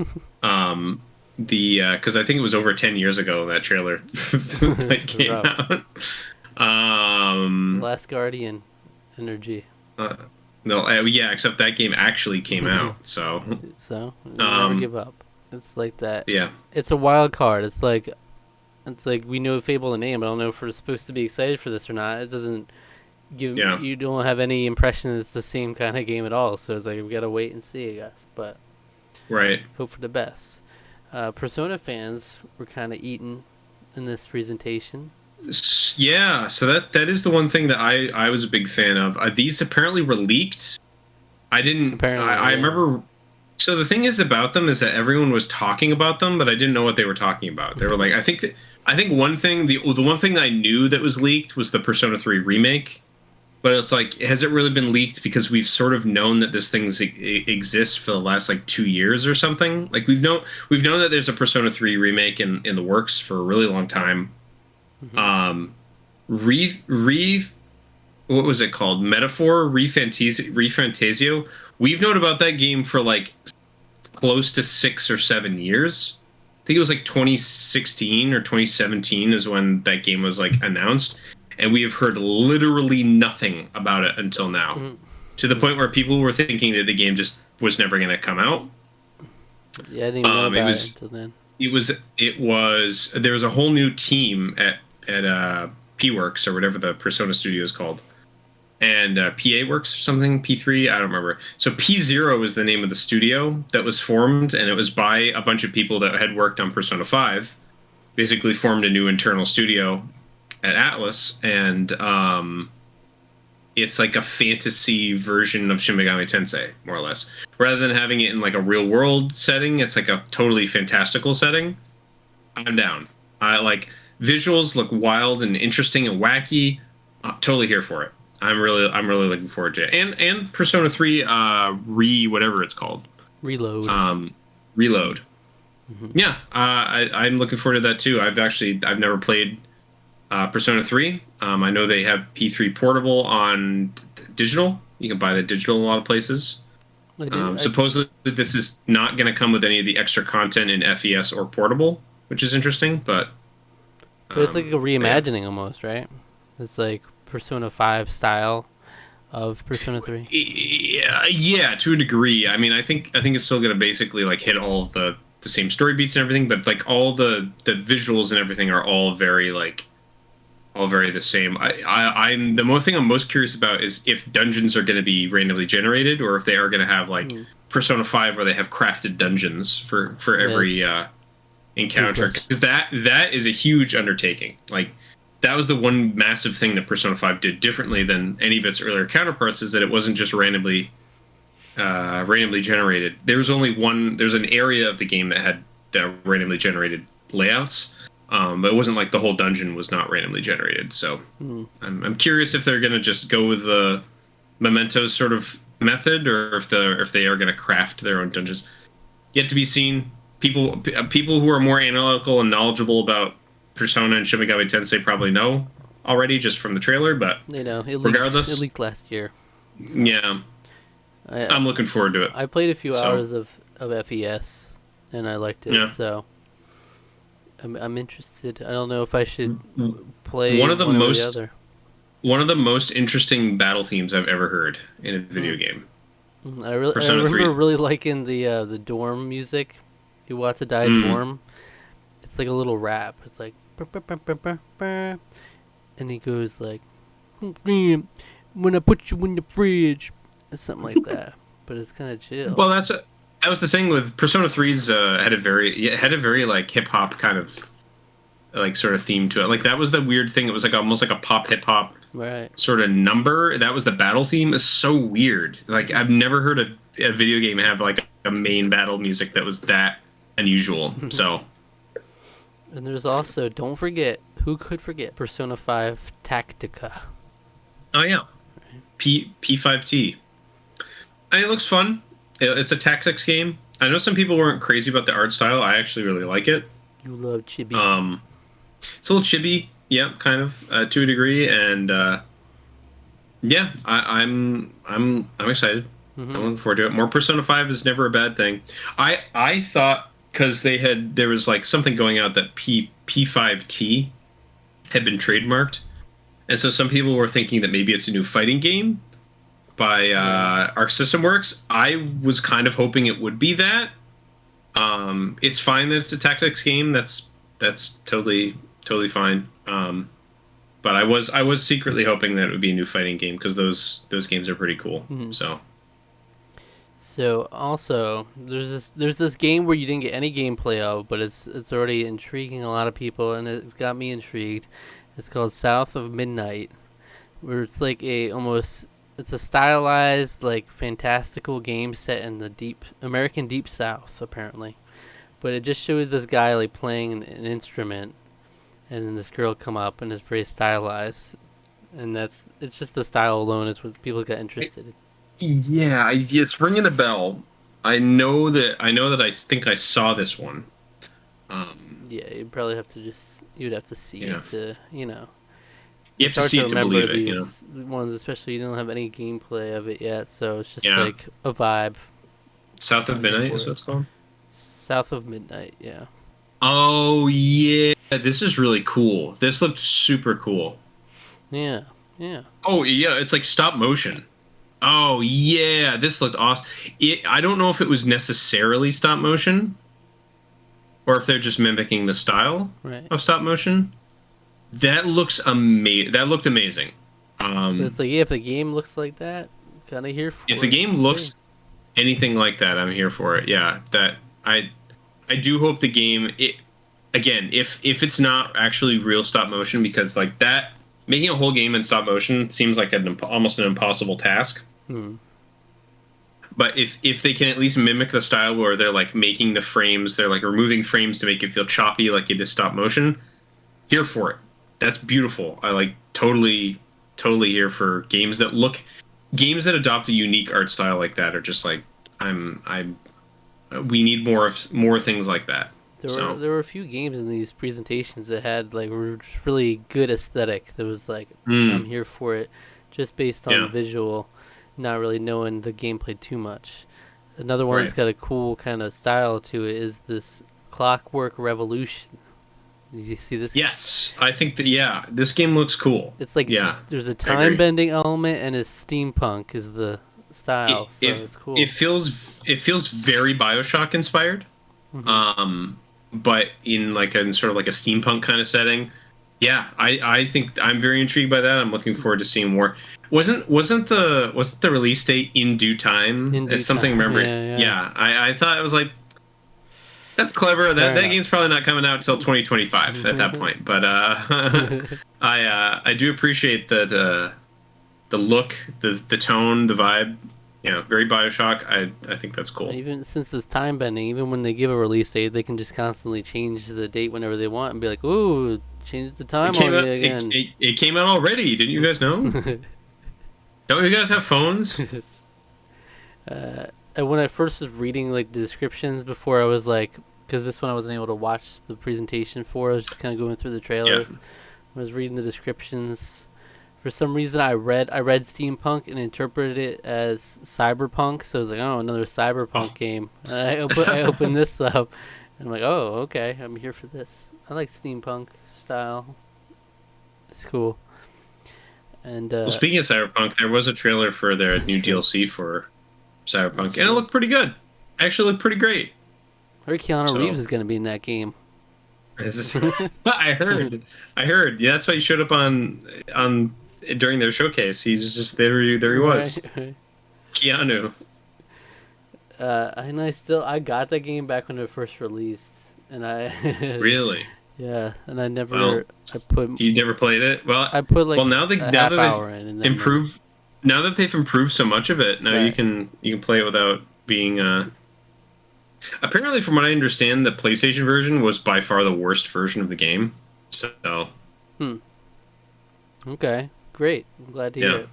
I think it was over 10 years ago that trailer like came out. Last Guardian energy. No, yeah, except that game actually came out. So So never give up. It's like that. yeah, It's a wild card. It's like It's like we know Fable the name, but I don't know if we're supposed to be excited for this or not. It doesn't give you don't have any impression that it's the same kind of game at all. So it's like we gotta wait and see, I guess. But Right. hope for the best. Persona fans were kind of eaten in this presentation. Yeah, so that is the one thing that I was a big fan of. These apparently were leaked. I didn't. Apparently, I remember. So the thing is about them is that everyone was talking about them, but I didn't know what they were talking about. They were like, I think one thing, the one thing I knew that was leaked was the Persona 3 remake. But it's like, has it really been leaked? Because we've sort of known that this thing exists for the last like 2 years or something. Like we've known that there's a Persona 3 remake in the works for a really long time. Mm-hmm. What was it called? Metaphor Refantasio. We've known about that game for like close to 6 or 7 years. I think it was like 2016 or 2017 is when that game was like announced, and we have heard literally nothing about it until now. Mm-hmm. To the point where people were thinking that the game just was never going to come out. Yeah, I didn't even know about it until then. It was there was a whole new team at P-Works or whatever the Persona studio is called. And PA Works or something, P3, I don't remember. So P0 is the name of the studio that was formed, and it was by a bunch of people that had worked on Persona 5. Basically formed a new internal studio at Atlas, and it's like a fantasy version of Shin Megami Tensei, more or less. Rather than having it in like a real-world setting, it's like a totally fantastical setting. I'm down. Like, visuals look wild and interesting and wacky. I'm totally here for it. I'm really looking forward to it. And Persona 3 whatever it's called. Reload. Reload. Mm-hmm. Yeah, I'm looking forward to that too. I've never played Persona 3. I know they have P3 portable on digital. You can buy the digital in a lot of places. Supposedly this is not going to come with any of the extra content in FES or portable, which is interesting, but it's like a reimagining almost, right? It's like Persona 5 style of Persona 3. Yeah, to a degree. I mean, I think it's still going to basically like hit all of the same story beats and everything, but like all the visuals and everything are all very the same. I'm the thing I'm most curious about is if dungeons are going to be randomly generated or if they are going to have like Persona 5 where they have crafted dungeons for every encounter, because that is a huge undertaking. Like, that was the one massive thing that Persona 5 did differently than any of its earlier counterparts, is that it wasn't just randomly generated. There's an area of the game that had the randomly generated layouts, but it wasn't like the whole dungeon was not randomly generated. So I'm curious if they're going to just go with the Mementos sort of method, or if they are going to craft their own dungeons. Yet to be seen. People who are more analytical and knowledgeable about Persona and Shin Megami Tensei probably know already just from the trailer, but regardless, it leaked last year. So. Yeah, I'm looking forward to it. I played a few hours of FES and I liked it, so I'm interested. I don't know if I should play one or the other. One of the most interesting battle themes I've ever heard in a video game. I remember really liking the dorm music. Iwata Dai dorm. It's like a little rap. It's like, and he goes like, when I put you in the fridge, something like that. But it's kind of chill. Well, that was the thing with Persona 3's had a very like hip hop kind of like sort of theme to it. Like, that was the weird thing. It was like almost like a pop hip hop sort of number. That was the battle theme. It's so weird. Like, I've never heard a video game have like a main battle music that was that unusual. So. And there's also, don't forget, who could forget Persona 5 Tactica? Oh yeah, P5T. It looks fun. It's a tactics game. I know some people weren't crazy about the art style. I actually really like it. You love chibi. It's a little chibi, yeah, kind of to a degree, and yeah, I'm excited. Mm-hmm. I'm looking forward to it. More Persona 5 is never a bad thing. I thought, because there was like something going out that P5T had been trademarked, and so some people were thinking that maybe it's a new fighting game by Arc System Works. I was kind of hoping it would be that. It's fine that it's a tactics game. That's totally totally fine. But I was secretly hoping that it would be a new fighting game because those games are pretty cool. Mhm. So So also, there's this game where you didn't get any gameplay of, but it's already intriguing a lot of people, and it's got me intrigued. It's called South of Midnight, where it's like it's a stylized like fantastical game set in the deep American Deep South apparently, but it just shows this guy like playing an instrument, and then this girl come up and it's very stylized, and it's just the style alone is what people got interested in. yeah, it's ringing a bell. I know that I think I saw this one. Yeah, you'd have to see Yeah, it to you It's have to hard see to it to remember believe it. You know. these ones, especially you don't have any gameplay of it yet, so it's just Yeah, like a vibe. South of I'm here Midnight for is it. what it's called. South of Midnight, yeah. Oh yeah, this is really cool. This looked super cool. Yeah, yeah. Oh yeah, it's like stop motion. Oh yeah, this looked awesome. I don't know if it was necessarily stop motion or if they're just mimicking the style Right. of stop motion. That looks amazing. That looked amazing. But it's like, yeah, if the game looks like that, kind of here If for the it. game We'll see. looks anything like that, I'm here for it. Yeah, that I do hope the game again, if it's not actually real stop motion because like that making a whole game in stop motion seems like almost an impossible task. Hmm. But if they can at least mimic the style where they're like making the frames, they're like removing frames to make it feel choppy like it is stop motion, here for it. That's beautiful. I like totally here for games that adopt a unique art style like that are just like I'm we need more things like that. So There were a few games in these presentations that had like really good aesthetic. That was like, I'm mm, here for it, just based on the yeah, visual, not really knowing the gameplay too much. Another one that's right. got a cool kind of style to it is this Clockwork Revolution. Did you see this? Yes, I think that yeah, this game looks cool. It's like Yeah, there's a I time agree. bending element and it's steampunk is the It style, so if it's cool. it feels very BioShock inspired, Hmm. um, but in sort of like a steampunk kind of setting. Yeah, I think I'm very intrigued by that. I'm looking forward to seeing more. Wasn't the release date in due time? In As due something time, remember? yeah, yeah. Yeah, I thought it was like that's clever. Fair That enough. game's probably not coming out until 2025 at that point. But I do appreciate that the look, the tone, the vibe. You know, very Bioshock. I think that's cool. Even since it's time bending, even when they give a release date, they can just constantly change the date whenever they want and be like, "Ooh, change the It time came on me out. again." It came out already. Didn't you guys know? Don't you guys have phones? And when I first was reading like the descriptions before, I was like, because this one I wasn't able to watch the presentation for. I was just kind of going through the Yeah. trailers. I was reading the descriptions. For some reason, I read steampunk and interpreted it as cyberpunk. So I was like, oh, another cyberpunk Oh. game. And I opened this up, and I'm like, oh, okay, I'm here for this. I like steampunk style. It's cool. And Well, speaking of Cyberpunk, there was a trailer for their that's new true. DLC for Cyberpunk, That's and it true. looked pretty good. Actually, looked pretty great. Heard Keanu Reeves So is gonna be in that game. I heard. Yeah, that's why he showed up on during their showcase. He was just there. There he Right. was, Keanu. And I got that game back when it first released, and I Really? yeah, and Well, I put you never played it. like Well now a now half that hour they've in, and then never. improved now that they've improved so much of it, now Right. you can play it without being apparently, from what I understand, the PlayStation version was by far the worst version of the game. So, Hmm. Okay. Great. I'm glad to hear yeah, it.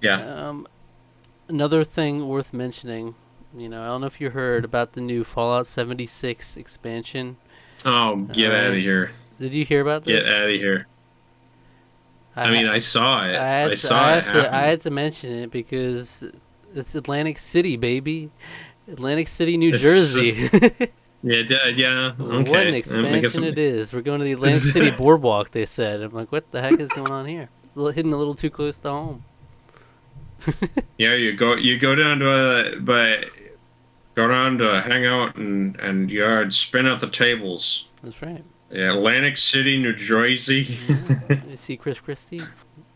yeah. Another thing worth mentioning. I don't know if you heard about the new Fallout 76 expansion. Oh, All get out of right. here! Did you hear about Get this? out of here! I I mean, ha- I saw it. I I saw it I happen. had to mention it because it's Atlantic City, baby. Atlantic City, New It's Jersey. yeah, yeah. What an Okay, I guess expansion it is. We're going to the Atlantic City Boardwalk, they said. I'm like, what the heck is going on here? It's hitting a little too close to home. yeah. You go down to go down to hang out and you spin out the tables. That's right. Yeah, Atlantic City, New Jersey. Yeah. You see Chris Christie?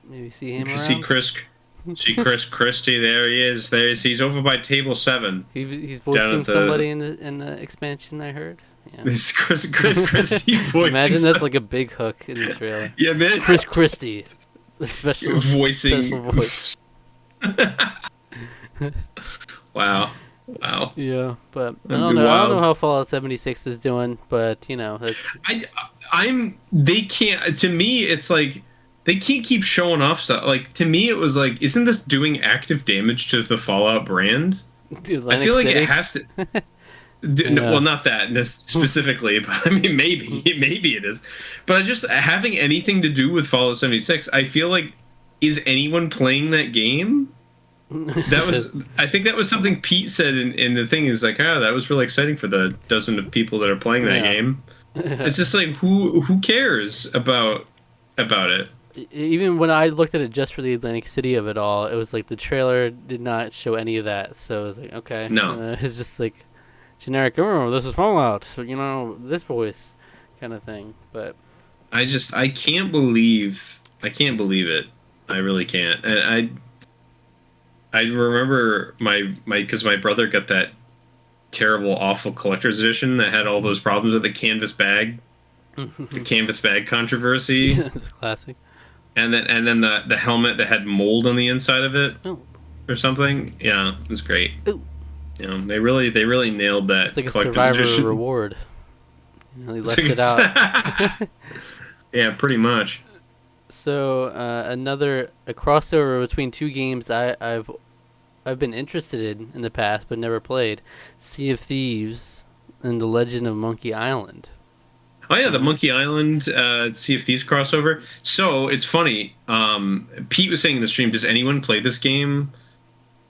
Maybe see him You see around. Chris Christie. There he is. He's over by table 7 He's down voicing at the. somebody in the expansion. I heard. Yeah. This Chris Christie voicing. Imagine that's like a big hook in the trailer. Yeah, man. Chris Christie, Voicing. special voice. Wow. Wow. Yeah, but I That'd don't be know. I don't know wild. how Fallout 76 is doing, but you know, that's They can't, to me, it's like, they can't keep showing off stuff. Like, to me, it was like, isn't this doing active damage to the Fallout brand? I Atlantic feel like City. it has to. Yeah. Well, not that specifically, but I mean, maybe it is. But just having anything to do with Fallout 76, I feel like, is anyone playing that game? That was, I think that was something Pete said in the thing. Is like, that was really exciting for the dozen of people that are playing that Yeah. game. It's just like, who cares about it? Even when I looked at it just for the Atlantic City of it all, it was like the trailer did not show any of that. So it was like, okay, No. it's just like generic. Oh, this is Fallout. So, you know, this voice kind of thing. But I can't believe it. I really can't. And I remember because my brother got that terrible, awful collector's edition that had all those problems with the canvas bag, the canvas bag controversy, it's classic. and then the helmet that had mold on the inside of it Oh, or something. Yeah, it was great. Ooh. You know, they really nailed that it's like a collector's survivor edition. reward. You know, he It's left like it out. Yeah, pretty much. So another a crossover between two games I've been interested in the past but never played, Sea of Thieves and The Legend of Monkey Island. Oh yeah, the Monkey Island Sea of Thieves crossover. So it's funny. Pete was saying in the stream, does anyone play this game?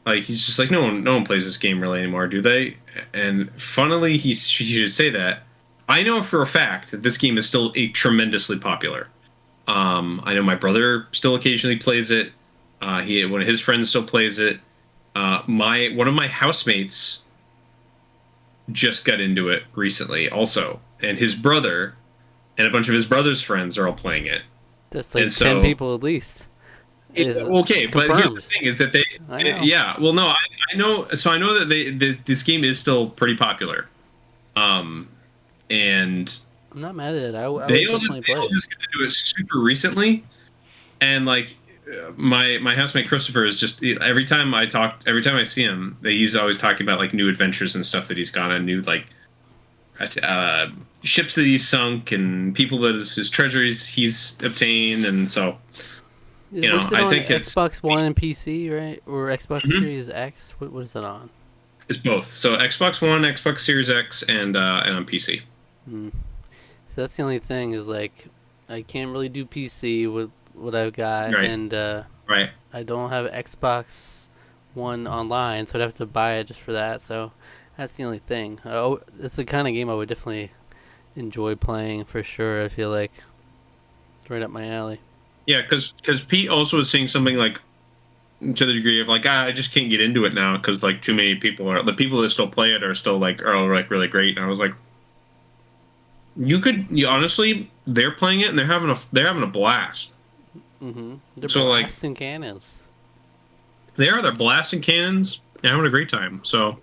Like he's just like, no one plays this game really anymore, do they? And funnily, he should say that. I know for a fact that this game is still tremendously popular. I know my brother still occasionally plays it. One of his friends still plays it. One of my housemates just got into it recently, also, and his brother and a bunch of his brother's friends are all playing it. That's like And 10 so- people at least. Okay, but here's the confirmed. thing: is that I know. yeah. Well, no, I know. So I know that this game is still pretty popular. And I'm not mad at it. I would they all definitely just play it. got to do it super recently, and like my housemate Christopher is just every time I see him, he's always talking about like new adventures and stuff that he's gone on, new like ships that he's sunk and people that his treasuries he's obtained, and so you know What's it I on think it's Xbox One and PC, right? Or Xbox Mhm. Series X? What is it on? it's both. So Xbox One, Xbox Series X, and on PC. Hmm. So that's the only thing is like I can't really do PC with what I've got, Right. and Right. I don't have Xbox One online, so I'd have to buy it just for that. So that's the only thing. Oh, it's the kind of game I would definitely enjoy playing for sure. I feel like it's right up my alley. Yeah, because Pete also was saying something like to the degree of like I just can't get into it now because like too many people are the people that still play it are still like like really great, and I was like, you honestly they're playing it and they're having a blast. Mm-hmm. They're So, like- blasting cannons. They're blasting cannons and having a great time. So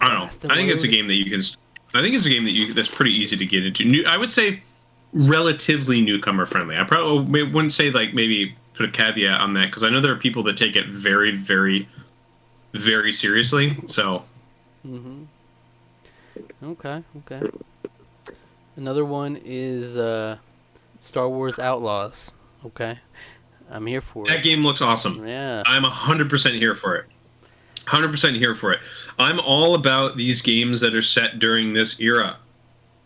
I don't Blast know. I think it's a away. game that you can. I think it's a game that's pretty easy to get into. I would say relatively newcomer friendly. I probably wouldn't say like maybe put a caveat on that because I know there are people that take it very, very, very seriously. So Mm-hmm. Okay. Another one is Star Wars Outlaws. Okay. I'm here for that it. game looks awesome. Yeah. I'm 100% here for it. 100% here for it. I'm all about these games that are set during this era.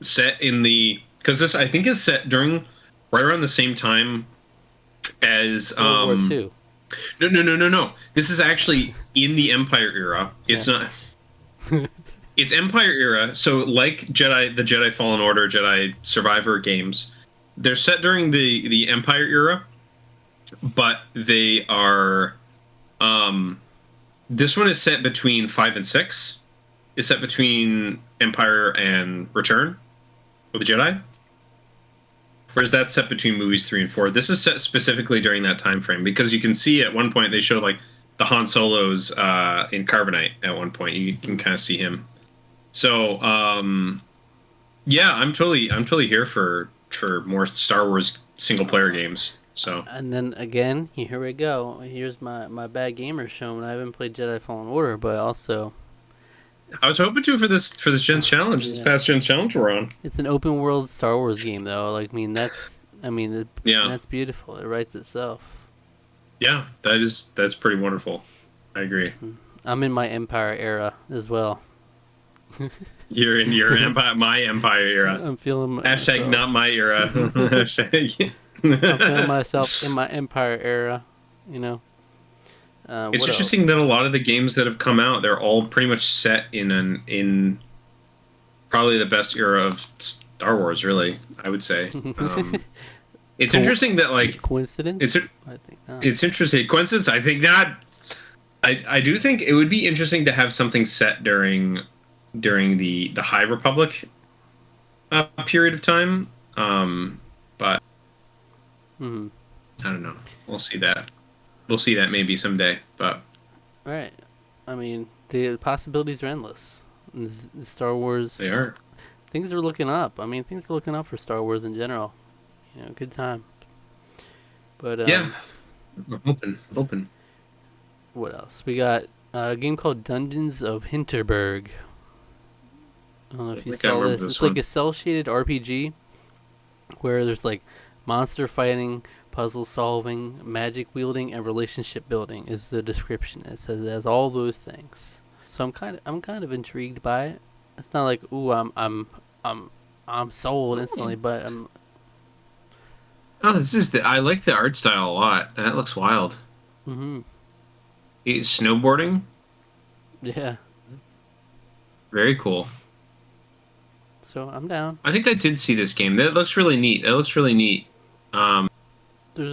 Set in because this I think is set during right around the same time as World War II. No. This is actually in the Empire era. It's not. It's Empire era. So like the Jedi Fallen Order, Jedi Survivor games, they're set during the Empire era, but they are. This one is set between 5 and 6. Is set between Empire and Return of the Jedi. Whereas that's set between movies 3 and 4. This is set specifically during that time frame because you can see at one point they show like the Han Solos in Carbonite at one point. You can kind of see him. So yeah, I'm totally here for more Star Wars single player games. So And then again, here we go. Here's my bad gamer showing. I haven't played Jedi Fallen Order, but also I was hoping to for this Gen Challenge, this past Gen Challenge we're on. it's an open world Star Wars game though. Like that's beautiful. It writes itself. Yeah, that's pretty wonderful. I agree. I'm in my Empire era as well. You're in your empire, my Empire era. I'm feeling Hashtag not my era. Hashtag. I'm feeling myself in my Empire era. You know. It's interesting that a lot of the games that have come out, they're all pretty much set in probably the best era of Star Wars. Really, I would say. It's interesting that like coincidence. I think not. It's interesting coincidence. I think not. I do think it would be interesting to have something set during the High Republic period of time. But I don't know. We'll see that. We'll see that maybe someday. But all right. I mean, the possibilities are endless. The Star Wars. They are. Things are looking up. I mean, things are looking up for Star Wars in general. You know, good time. But yeah, open. What else? We got a game called Dungeons of Hinterberg. I don't know if you saw this. It's like a cel-shaded RPG where there's like monster fighting, puzzle solving, magic wielding, and relationship building is the description. It says it has all those things. So I'm kind of intrigued by it. It's not like ooh I'm sold instantly, but I'm. Oh, I like the art style a lot. That looks wild. It's snowboarding. Yeah. Very cool. So I'm down. I think I did see this game. That looks really neat. There's a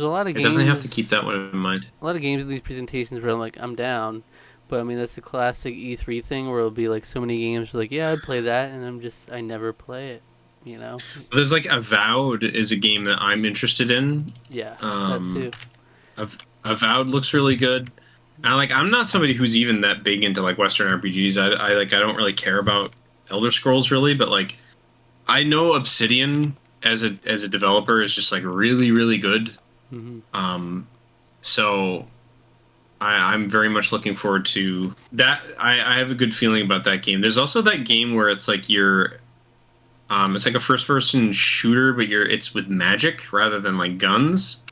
lot of games. I definitely have to keep that one in mind. A lot of games in these presentations where I'm like, I'm down. But I mean, that's the classic E3 thing where it'll be like so many games like, yeah, I'd play that, and I never play it. You know. There's like Avowed is a game that I'm interested in. Yeah, that too. Avowed looks really good. And I'm not somebody who's even that big into like Western RPGs. I don't really care about Elder Scrolls really, but like I know Obsidian as a developer is just like really, really good. So I'm very much looking forward to that. I have a good feeling about that game. There's also that game where it's like it's like a first-person shooter, but it's with magic rather than like guns.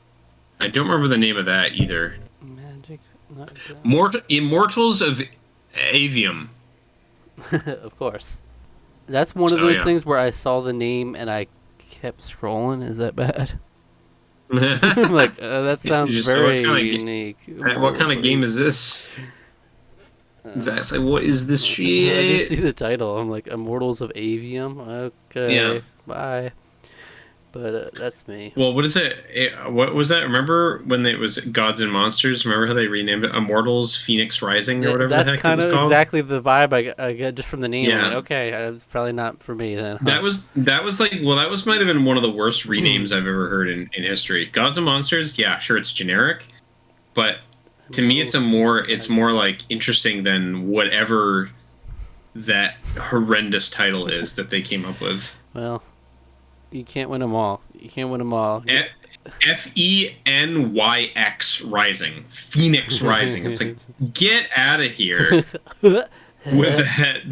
I don't remember the name of that either. Magic, not guns. Immortals of Avium. Of course. That's one of those things where I saw the name and I kept scrolling. Is that bad? Like that sounds very unique. What kind of game is this? Exactly. What is this shit? I just see the title. I'm like, Immortals of Avium. Okay. Yeah. Bye. But that's me. Well, what is it? What was that? Remember when it was Gods and Monsters? Remember how they renamed it Immortals Phoenix Rising or whatever the heck it was called? That's kind of exactly the vibe I get just from the name. Yeah. Like, okay, it's probably not for me then. Huh? That was might have been one of the worst renames I've ever heard in history. Gods and Monsters, yeah, sure, it's generic, but to me, it's more like interesting than whatever that horrendous title is that they came up with. Well, you can't win them all. Fenyx Rising. Phoenix Rising. It's like, get out of here with that.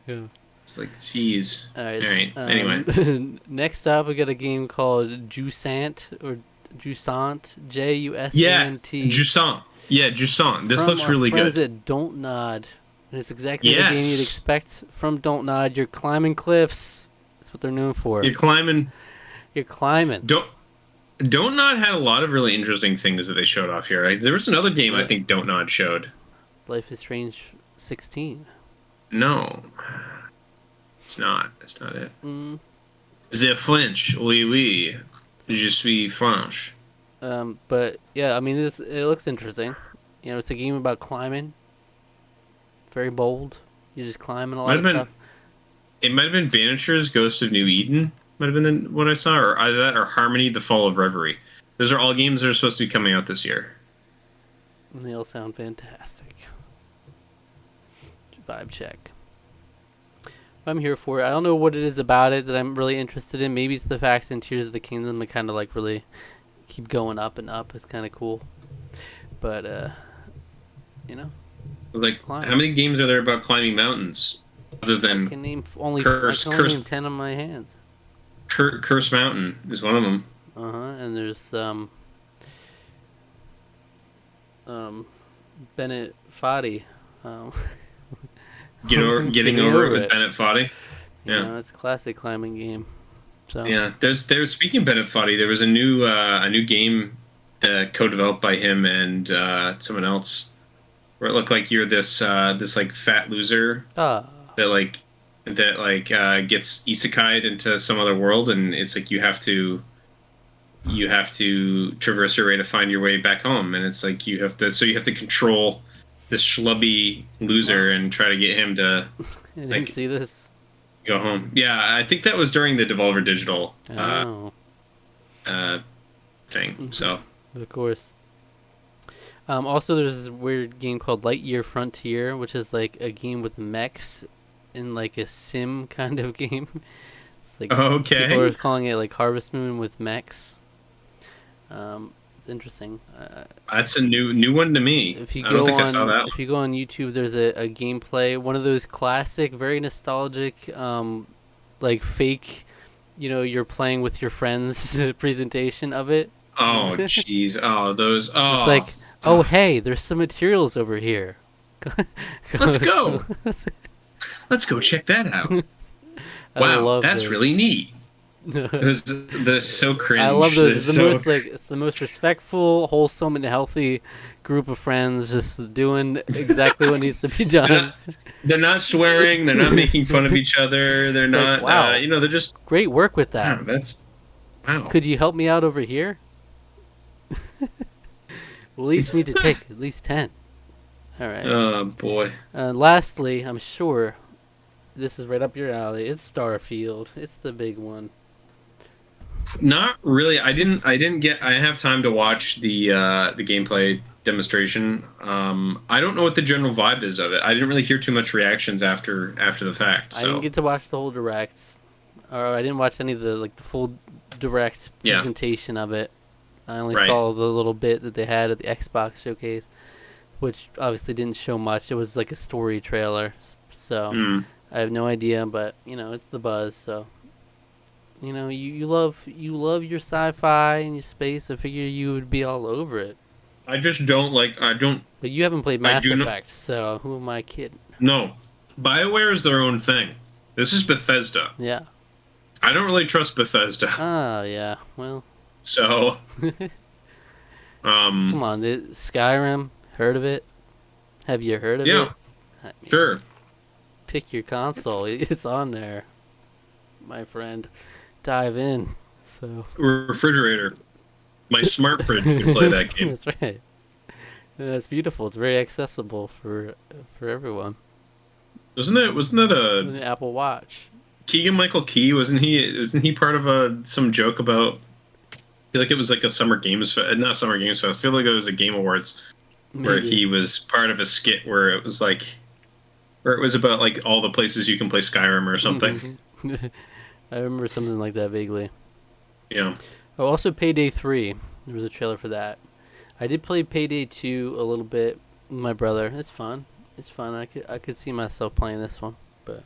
Yeah. It's like, jeez. All right. Anyway. Next up, we got a game called Jusant, or Jusant, Jusant. Yeah, Jusant. Yeah, Jusant. This looks really good. At Don't Nod. And it's exactly the game you'd expect from Don't Nod. You're climbing cliffs. That's what they're known for. You're climbing. Don't Nod had a lot of really interesting things that they showed off here. There was another game I think Don't Nod showed. Life is Strange 16. No. It's not. That's not it. The French. Oui, oui. Je suis French. But yeah, I mean, it looks interesting. You know, it's a game about climbing. Very bold. You're just climbing a lot of stuff. It might have been Vanisher's Ghost of New Eden. Might have been what I saw, or either that or Harmony: The Fall of Reverie. Those are all games that are supposed to be coming out this year. And they all sound fantastic. Vibe check. I'm here for it. I don't know what it is about it that I'm really interested in. Maybe it's the fact in Tears of the Kingdom they kind of like really keep going up and up. It's kind of cool. But you know, Like, how many games are there about climbing mountains other than I can name only Curse? I can only name 10 on my hands. Curse Mountain is one of them. And there's Bennett Foddy. Getting over it with Bennett Foddy. Yeah, it's a classic climbing game. So yeah, there's speaking of Bennett Foddy, there was a new game co-developed by him and someone else, where it looked like you're this like fat loser that gets isekai'd into some other world, and it's like you have to traverse your way to find your way back home, and it's like you have to control this schlubby loser and try to get him to I didn't see this. Go home. Yeah, I think that was during the Devolver Digital thing. So of course. Also, there's this weird game called Lightyear Frontier, which is like a game with mechs in like a sim kind of game. It's like people are calling it like Harvest Moon with mechs. It's interesting. That's a new one to me. If you I don't think on, I saw that. If you go on YouTube, there's a gameplay, one of those classic, very nostalgic, like fake, you're playing with your friends presentation of it. Oh jeez. Oh those. Oh. It's like, oh hey, there's some materials over here. Let's go. Let's go check that out. Wow, that's really neat. They're so cringe. I love those. It's the most respectful, wholesome, and healthy group of friends just doing exactly what needs to be done. They're not swearing. They're not making fun of each other. They're not. Like, wow. They're just great work with that. Wow. Could you help me out over here? We'll each need to take at least 10. All right. Oh boy. Lastly, I'm sure this is right up your alley. It's Starfield. It's the big one. Not really. I have time to watch the gameplay demonstration. I don't know what the general vibe is of it. I didn't really hear too much reactions after the fact. So. I didn't get to watch the whole direct, or I didn't watch any of the full direct presentation of it. I only saw the little bit that they had at the Xbox showcase, which obviously didn't show much. It was like a story trailer, so I have no idea. But it's the buzz, so. You love your sci-fi and your space. I figure you would be all over it. I just don't like. But you haven't played Mass Effect, so who am I kidding? No, BioWare is their own thing. This is Bethesda. Yeah. I don't really trust Bethesda. Oh yeah, well. So. Come on, Skyrim. Heard of it? Have you heard of it? Yeah. Sure. Pick your console. It's on there, my friend. Dive in. So refrigerator. My smart fridge can play that game. That's right. That's beautiful. It's very accessible for everyone. Wasn't that an Apple Watch? Keegan-Michael Key, wasn't he part of some joke about? I feel like it was like a Summer Games Fest, not Summer Games Fest. I feel like it was a Game Awards where he was part of a skit where it was about like all the places you can play Skyrim or something. I remember something like that vaguely. Yeah. Oh, also Payday 3. There was a trailer for that. I did play Payday 2 a little bit with my brother. It's fun. I could see myself playing this one, but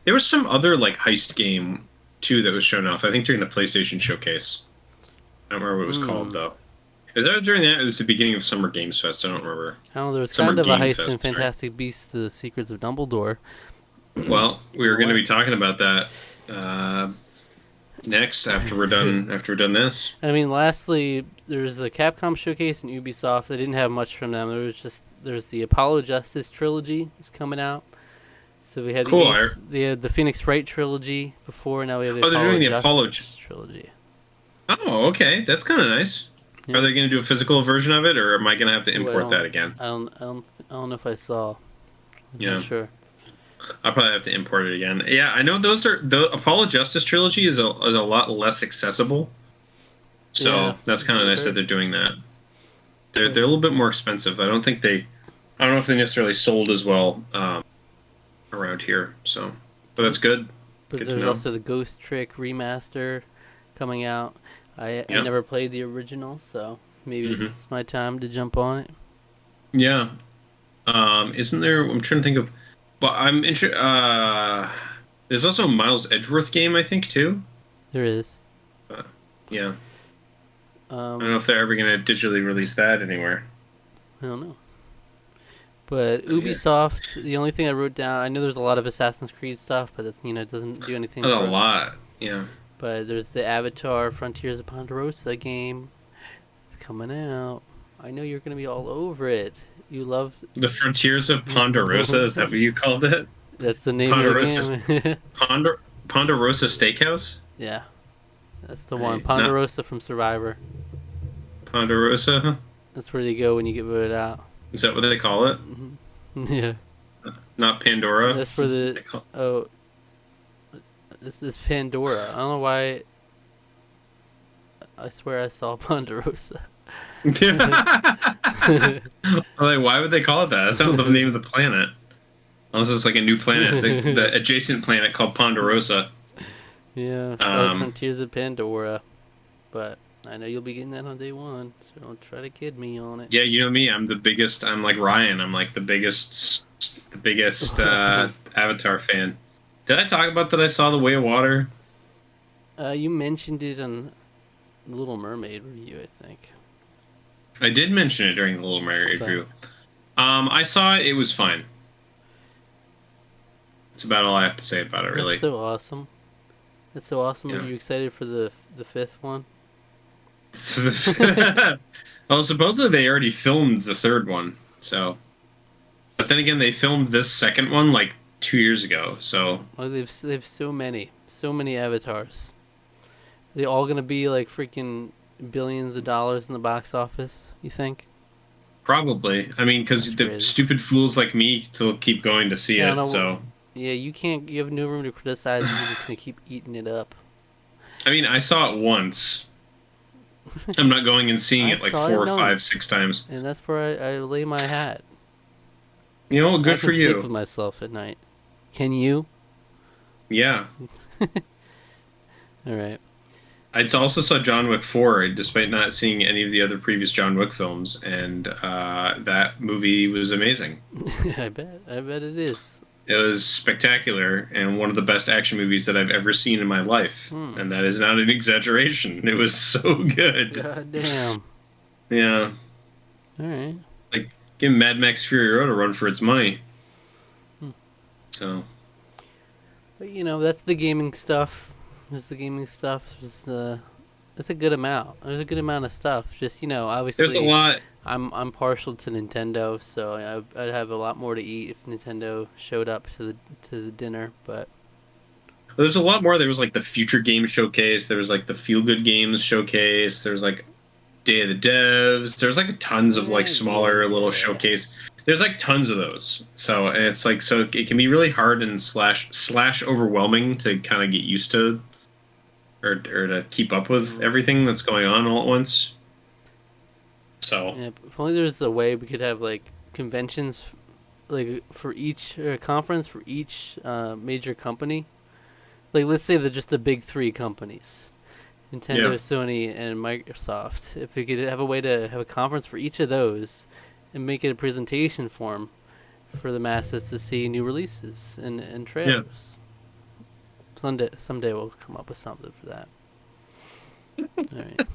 there was some other like heist game too that was shown off. I think during the PlayStation showcase. I don't remember what it was called though. Was that during that? It was the beginning of Summer Games Fest. I don't remember. I don't know. There was kind of a heist in Fantastic Beasts: The Secrets of Dumbledore. Well, we were going to be talking about that next after we're done this. I mean, lastly, there's a Capcom showcase and Ubisoft. They didn't have much from them. There's the Apollo Justice trilogy is coming out. So we had the Phoenix Wright trilogy before. Now we have the Apollo Justice trilogy. Oh, okay, that's kind of nice. Yeah. Are they going to do a physical version of it, or am I going to have to import that again? I don't know if I saw. I'm not sure. I'll probably have to import it again. Yeah, I know the Apollo Justice trilogy is a lot less accessible. Yeah, So that's kind of I nice that heard. they're doing that. They're But, a little bit more expensive. I don't know if they necessarily sold as well around here. So, but that's good. but Good to there's know. also the Ghost Trick remaster coming out. I Yeah. never played the original, so maybe this Hmm. is my time to jump on it. Yeah. Isn't there? I'm trying to think of. But I'm interested. There's also a Miles Edgeworth game, I think, too. There is. Uh, yeah. I don't know Um, if they're ever gonna digitally release that anywhere. I don't know. But But yeah, Ubisoft, the only thing I wrote down, I know there's a lot of Assassin's Creed stuff, but that's it doesn't do anything that's a for us. lot. Yeah. But there's the Avatar Frontiers of Ponderosa game. It's coming out. I know you're gonna be all over it. You love. The Frontiers of Ponderosa, is that what you called it? That's the name of the Ponderosa game. Ponderosa Steakhouse? Yeah, that's the one. Right. Not Ponderosa from Survivor. Ponderosa? That's where you go when you get voted out. Is that what they call it? Yeah, Not Pandora? that's where the They call- oh, this is Pandora. I don't know why. I swear I saw Ponderosa. like, why would they call it that? That's not the name of the planet. Unless it's like a new planet, the adjacent planet called Ponderosa. Yeah, Um, Frontiers of Pandora. But I know you'll be getting that on day one, so don't try to kid me on it. yeah, you know me. I'm the biggest. I'm like Ryan. I'm like the biggest Avatar fan. Did I talk about that? I saw The Way of Water. You mentioned it on the Little Mermaid review, I think. I did mention it during the Little Mermaid But review. I saw it. It was fine. That's about all I have to say about it, really. that's so awesome. That's so awesome. Are Yeah. you excited for the fifth one? Well, supposedly they already filmed the third one. So, but then again, they filmed this second one like 2 years ago. So Oh, they've so many avatars. They all gonna be like freaking billions of dollars in the box office. You think? probably, I mean, because That's the crazy. stupid fools like me still keep going to see Yeah, it. no. So, Yeah, you can't. You have no room to criticize. You're just gonna keep eating it up. I mean, I saw it once. I'm not going and seeing I it like saw four it or five, once, 6 times. and that's where I lay my hat. You know, I good can for sleep with you. myself at night. Can you? Yeah. All right. I also saw John Wick 4, despite not seeing any of the other previous John Wick films, and that movie was amazing. I bet. I bet it is. It was spectacular and one of the best action movies that I've ever seen in my life. Hmm. And that is not an exaggeration. It was so good. God damn. Yeah. All right. Like, give Mad Max Fury Road a run for its money. Hmm. So, But that's the gaming stuff. There's the gaming stuff. That's a good amount. There's a good amount of stuff. Just there's a obviously, lot. I'm partial to Nintendo, so I'd have a lot more to eat if Nintendo showed up to the dinner. But There's a lot more. There was like the Future Games Showcase. There was like the Feel Good Games Showcase. There's like Day of the Devs. There's like tons of like smaller little yeah. showcase. There's like tons of those. So, and it's like, so it can be really hard and slash overwhelming to kind of get used to, or to keep up with everything that's going on all at once. So, Yeah, if only there's a way we could have like conventions, like for each conference for each major company. Like let's say they're just the big three companies, Nintendo, Yeah. Sony, and Microsoft. If we could have a way to have a conference for each of those, and make it a presentation form for the masses to see new releases and trailers. Someday we'll come up with something for that. All right.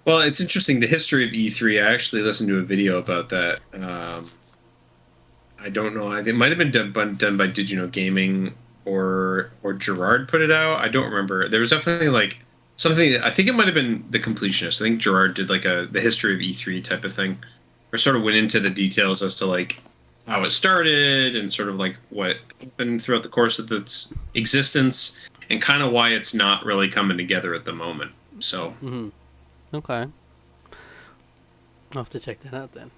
well, it's interesting. The history of E3. I actually listened to a video about that. I don't know. It might have been done by Did You Know Gaming, or Gerard put it out. I don't remember. There was definitely like something. I think it might have been The Completionist. I think Gerard did like the history of E3 type of thing, or sort of went into the details as to like how it started and sort of like what happened throughout the course of its existence, and kind of why it's not really coming together at the moment. So Okay. I'll have to check that out then.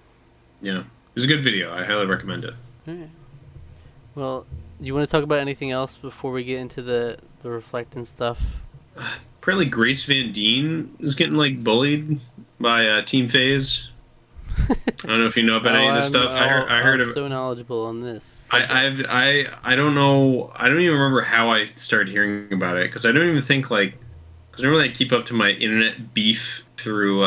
yeah, it was a good video. I highly recommend it. All right. Well, you want to talk about anything else before we get into the reflecting stuff? Apparently, Grace Van Dien is getting like bullied by Team FaZe. I don't know if you know about Oh, any of this stuff. I heard I'm of. so knowledgeable on this subject. I don't know. I don't even remember how I started hearing about it because I don't even think like because normally I keep up to my internet beef through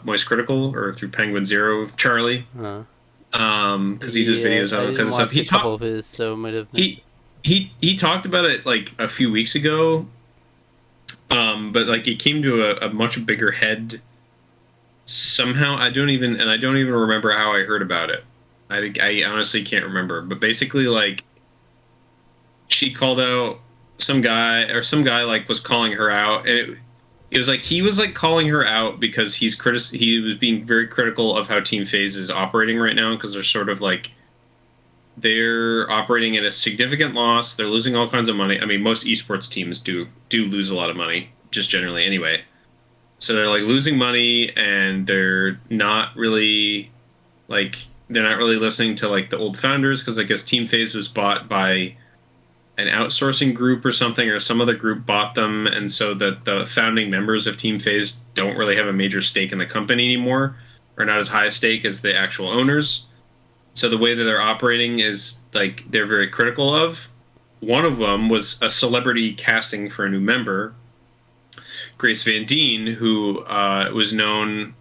Moist Critical or through Penguin Zero Charlie. Huh. Because he does Yeah, videos I on it because didn't of stuff. watch a couple of his, so might have missed He it. he talked about it like a few weeks ago. But like it came to a much bigger head somehow. I don't even remember how I heard about it. I honestly can't remember. But basically, like she called out some guy like was calling her out, and it was like he was like calling her out because he was being very critical of how Team FaZe is operating right now because they're sort of like they're operating at a significant loss. They're losing all kinds of money. I mean, most esports teams do lose a lot of money, just generally anyway. So they're like losing money, and like they're not really listening to like the old founders because I guess Team FaZe was bought by an outsourcing group or something, or some other group bought them, and so that the founding members of Team FaZe don't really have a major stake in the company anymore, or not as high a stake as the actual owners. So the way that they're operating is like they're very critical of. One of them was a celebrity casting for a new member, Grace Van Dien, who was known.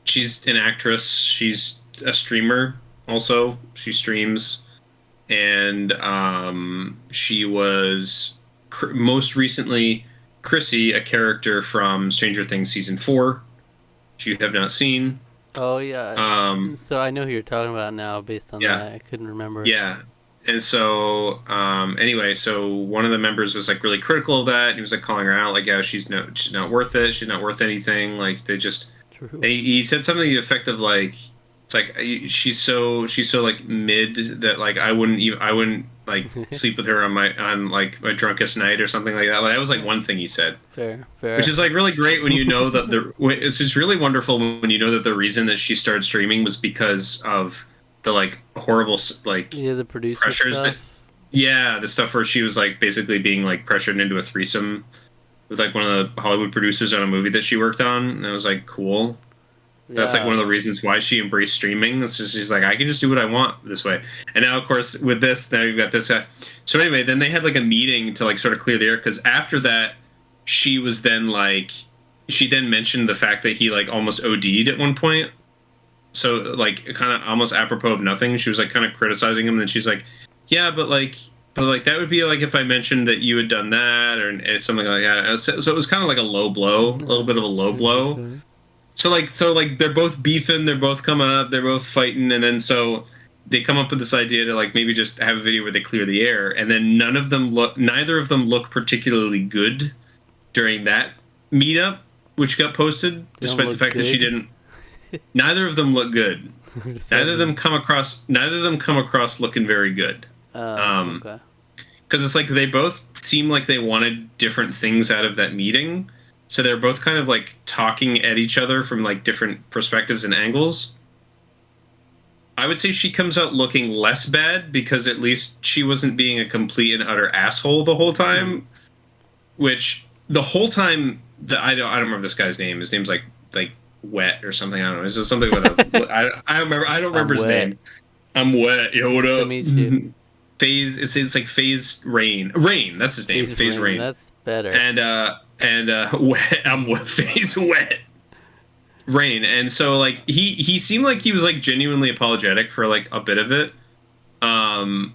She's an actress. She's a streamer. Also, she streams, and she was most recently Chrissy, a character from Stranger Things season 4, which you have not seen. Oh yeah, Um, so I know who you're talking about now based on yeah, that. I couldn't remember. yeah. And so, anyway, so one of the members was like really critical of that. He was like calling her out, like, "Yeah, she's not worth it. She's not worth anything." Like, True. he said something to the effect of like, "It's like she's so like mid that like I wouldn't like sleep with her on like my drunkest night or something like that." Like, that was like one thing he said, Fair, fair. which is like really great when you know that it's just really wonderful when you know that the reason that she started streaming was because of the like horrible like Yeah, the producer pressures stuff. that yeah, the stuff where she was like basically being like pressured into a threesome with like one of the Hollywood producers on a movie that she worked on. And I was like, cool. That's like one Yeah. of the reasons why she embraced streaming. It's just she's like, I can just do what I want this way. And now, of course, with this, now you've got this guy. So anyway, then they had like a meeting to like sort of clear the air because after that, she was then like, she then mentioned the fact that he like almost OD'd at one point. So like kind of almost apropos of nothing, she was like kind of criticizing him. And then she's like, yeah, but like that would be like if I mentioned that you had done that or something like that. So it was kind of like a low blow, a little bit of a low blow. Okay. So like they're both beefing, they're both coming up, they're both fighting, and then so they come up with this idea to like maybe just have a video where they clear the air, and then neither of them look particularly good during that meetup, which got posted, They don't despite the look fact that she good. didn't. Neither of them look good. Neither of them Seven. come across looking very good. Okay. Because it's like they both seem like they wanted different things out of that meeting. So they're both kind of like talking at each other from like different perspectives and angles. I would say she comes out looking less bad because at least she wasn't being a complete and utter asshole the whole time. Which the whhole time that I don't remember this guy's name. His name's like Wet or something. I don't know. Is this something with a I don't remember his wet. name. I'm wet. Yo, what Nice to up? meet you. FaZe. It's like FaZe Rain. Rain. That's his name. FaZe Rain. That's better. And wet. I'm wet. FaZe Wet. Rain. And so like he seemed like he was like genuinely apologetic for like a bit of it. Um,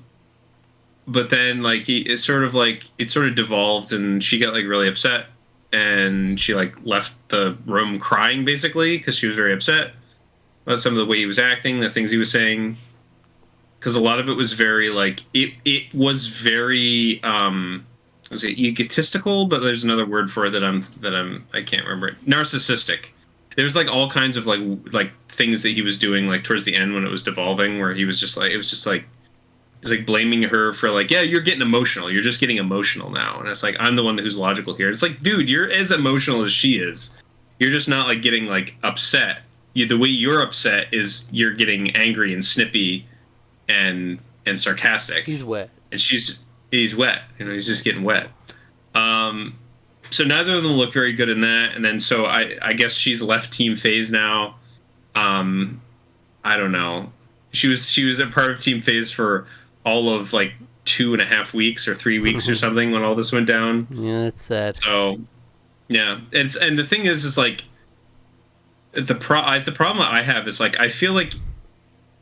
but then like it sort of devolved, and she got like really upset, and she like left the room crying basically because she was very upset about some of the way he was acting, the things he was saying, because a lot of it was very like it was very was it egotistical, but there's another word for it I can't remember it. Narcissistic. There's like all kinds of like things that he was doing like towards the end when it was devolving, where he was just like he's like blaming her for like, yeah, you're getting emotional, you're just getting emotional now, and it's like I'm the one who's logical here. It's like, dude, you're as emotional as she is. You're just not like getting like upset. The way you're upset is you're getting angry and snippy and sarcastic. He's wet. and he's wet. He's just getting wet. So neither of them look very good in that. And then so I guess she's left Team FaZe now. I don't know. She was a part of Team FaZe for all of like 2.5 weeks or 3 weeks or something when all this went down. Yeah, that's sad. So yeah, and the thing is like the problem that I have is like I feel like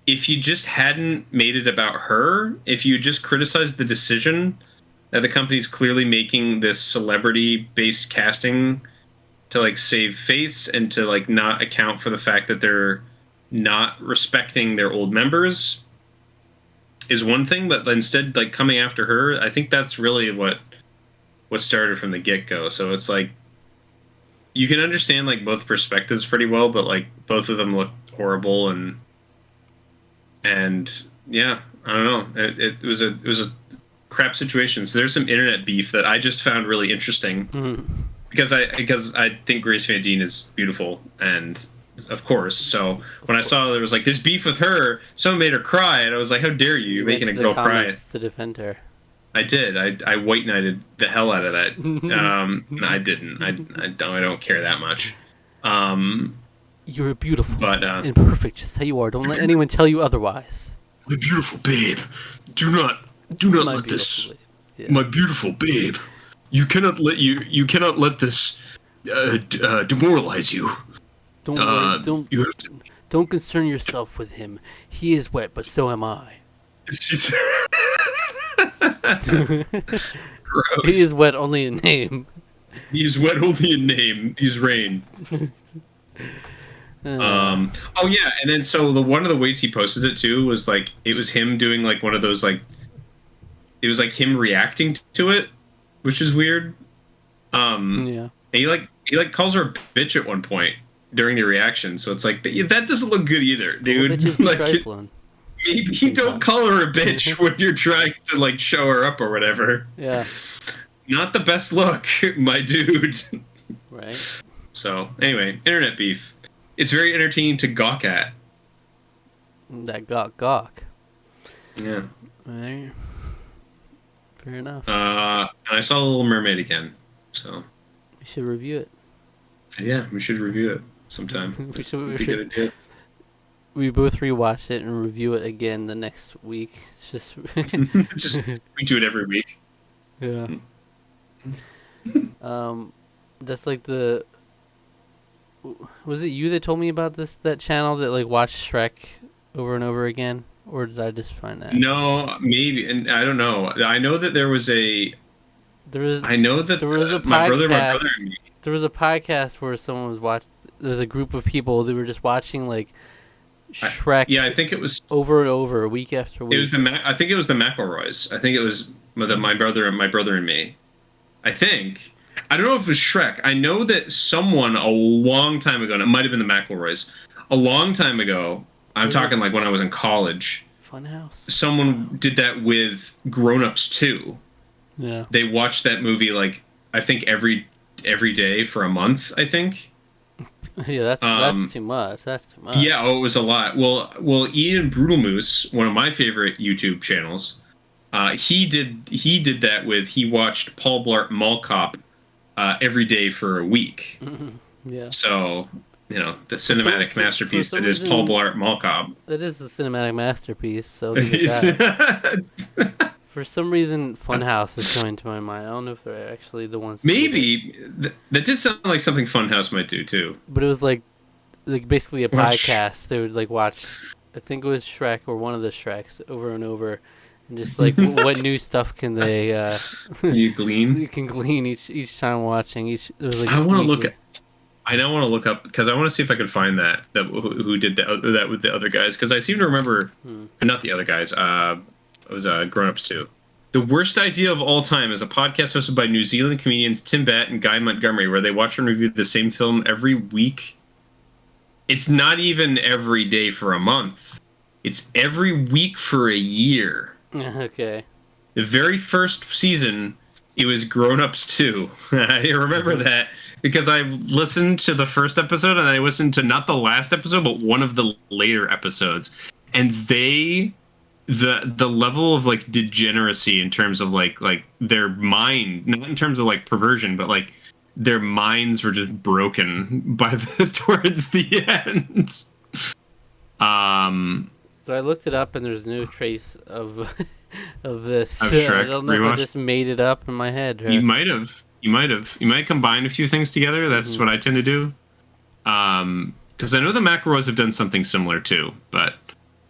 if you just hadn't made it about her, if you just criticized the decision that the company's clearly making this celebrity-based casting to like save face and to like not account for the fact that they're not respecting their old members is one thing, but instead like coming after her, I think that's really what started from the get-go. So it's like you can understand like both perspectives pretty well, but like both of them look horrible and yeah, I don't know. It was a crap situation. So there's some internet beef that I just found really interesting because I think Grace Van Dien is beautiful, and of course. So when I saw there was like this beef with her, someone made her cry, and I was like, "How dare you? You're making a girl cry?" To defend her. I did. I white knighted the hell out of that. I didn't. I don't care that much. You're beautiful, but and perfect, just how you are. Don't let anyone tell you otherwise. My beautiful babe, do not let this. Yeah. My beautiful babe, you cannot let this demoralize you. Don't worry, don't concern yourself with him. He is wet, but so am I. Gross. He is wet only in name. He's wet only in name. He's rain. Oh yeah, and then so one of the ways he posted it too was like it was him doing like one of those like it was like him reacting to it, which is weird. Yeah. He calls her a bitch at one point during the reaction, so it's like that doesn't look good either, dude. Like maybe you don't call her a bitch when you're trying to like show her up or whatever. Yeah. Not the best look, my dude. Right. So anyway, internet beef. It's very entertaining to gawk at. That gawk. Yeah. Right. Fair enough. And I saw The Little Mermaid again, so we should review it. Yeah, we should review it sometime. we should. We both rewatch it and review it again the next week. It's just we do it every week. Yeah. That's like the. Was it you that told me about that channel that like watched Shrek over and over again, or did I just find that? No, maybe, and I don't know. I know that there was a. I know that there was a podcast. My brother and me. There was a podcast where someone was watching. There was a group of people that were just watching like Shrek. I think it was over and over, week after week. It was I think it was the McElroys. I think it was my brother and me. I think. I don't know if it was Shrek. I know that someone a long time ago, and it might have been the McElroys, a long time ago, I'm talking like when I was in college. Funhouse. Someone did that with Grown Ups 2. Yeah. They watched that movie like I think every day for a month, I think. Yeah, that's too much. That's too much. Yeah, it was a lot. Well, Ian Brutalmoose, one of my favorite YouTube channels, he did that with he watched Paul Blart Mall Cop every day for a week. Mm-hmm. Yeah. So, the cinematic masterpiece that is Paul Blart Mall Cop. That is a cinematic masterpiece, so for some reason Funhouse is coming to my mind. I don't know if they're actually the ones. Maybe. That did sound like something Funhouse might do, too. But it was like basically a podcast. They would like watch, I think it was Shrek or one of the Shreks over and over. And just like what new stuff can they you glean? You can glean each time watching each. Like I want to look at. I now want to look up because I want to see if I could find that who did that with the other guys because I seem to remember, not the other guys. It was Grown Ups 2. The worst idea of all time is a podcast hosted by New Zealand comedians Tim Batt and Guy Montgomery, where they watch and review the same film every week. It's not even every day for a month. It's every week for a year. Okay. The very first season, it was Grown Ups 2. I remember that because I listened to the first episode and I listened to not the last episode, but one of the later episodes. And they the level of like degeneracy in terms of like their mind, not in terms of like perversion, but like their minds were just broken by the towards the end. Um, So I looked it up, and there's no trace of of this. of I Shrek don't know if I rewatch. just made it up in my head. You might have. You might have. You might combine a few things together. That's what I tend to do. Because I know the McElroys have done something similar too. But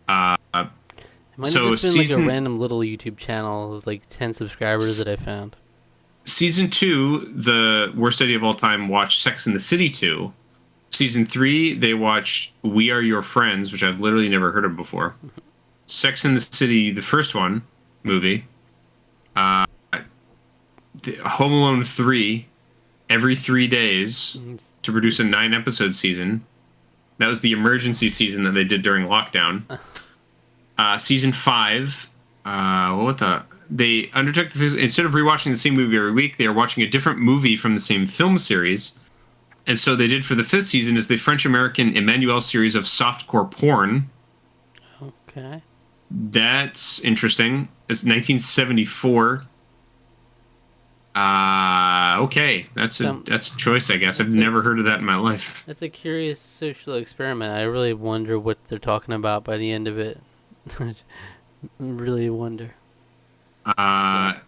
It might so have just been like season a random little YouTube channel with like 10 subscribers that I found. season 2, the worst idea of all time, watched Sex and the City 2. Season 3, they watched We Are Your Friends, which I've literally never heard of before. Sex and the City, the first one, movie. Uh, Home Alone 3, every 3 days to produce a 9-episode season. That was the emergency season that they did during lockdown. Season 5, they undertook instead of rewatching the same movie every week, they are watching a different movie from the same film series. And so they did for the 5th season is the French-American Emmanuel series of softcore porn. Okay. That's interesting. It's 1974. Okay, that's a choice, I guess. I've never heard of that in my life. That's a curious social experiment. I really wonder what they're talking about by the end of it. Really wonder. And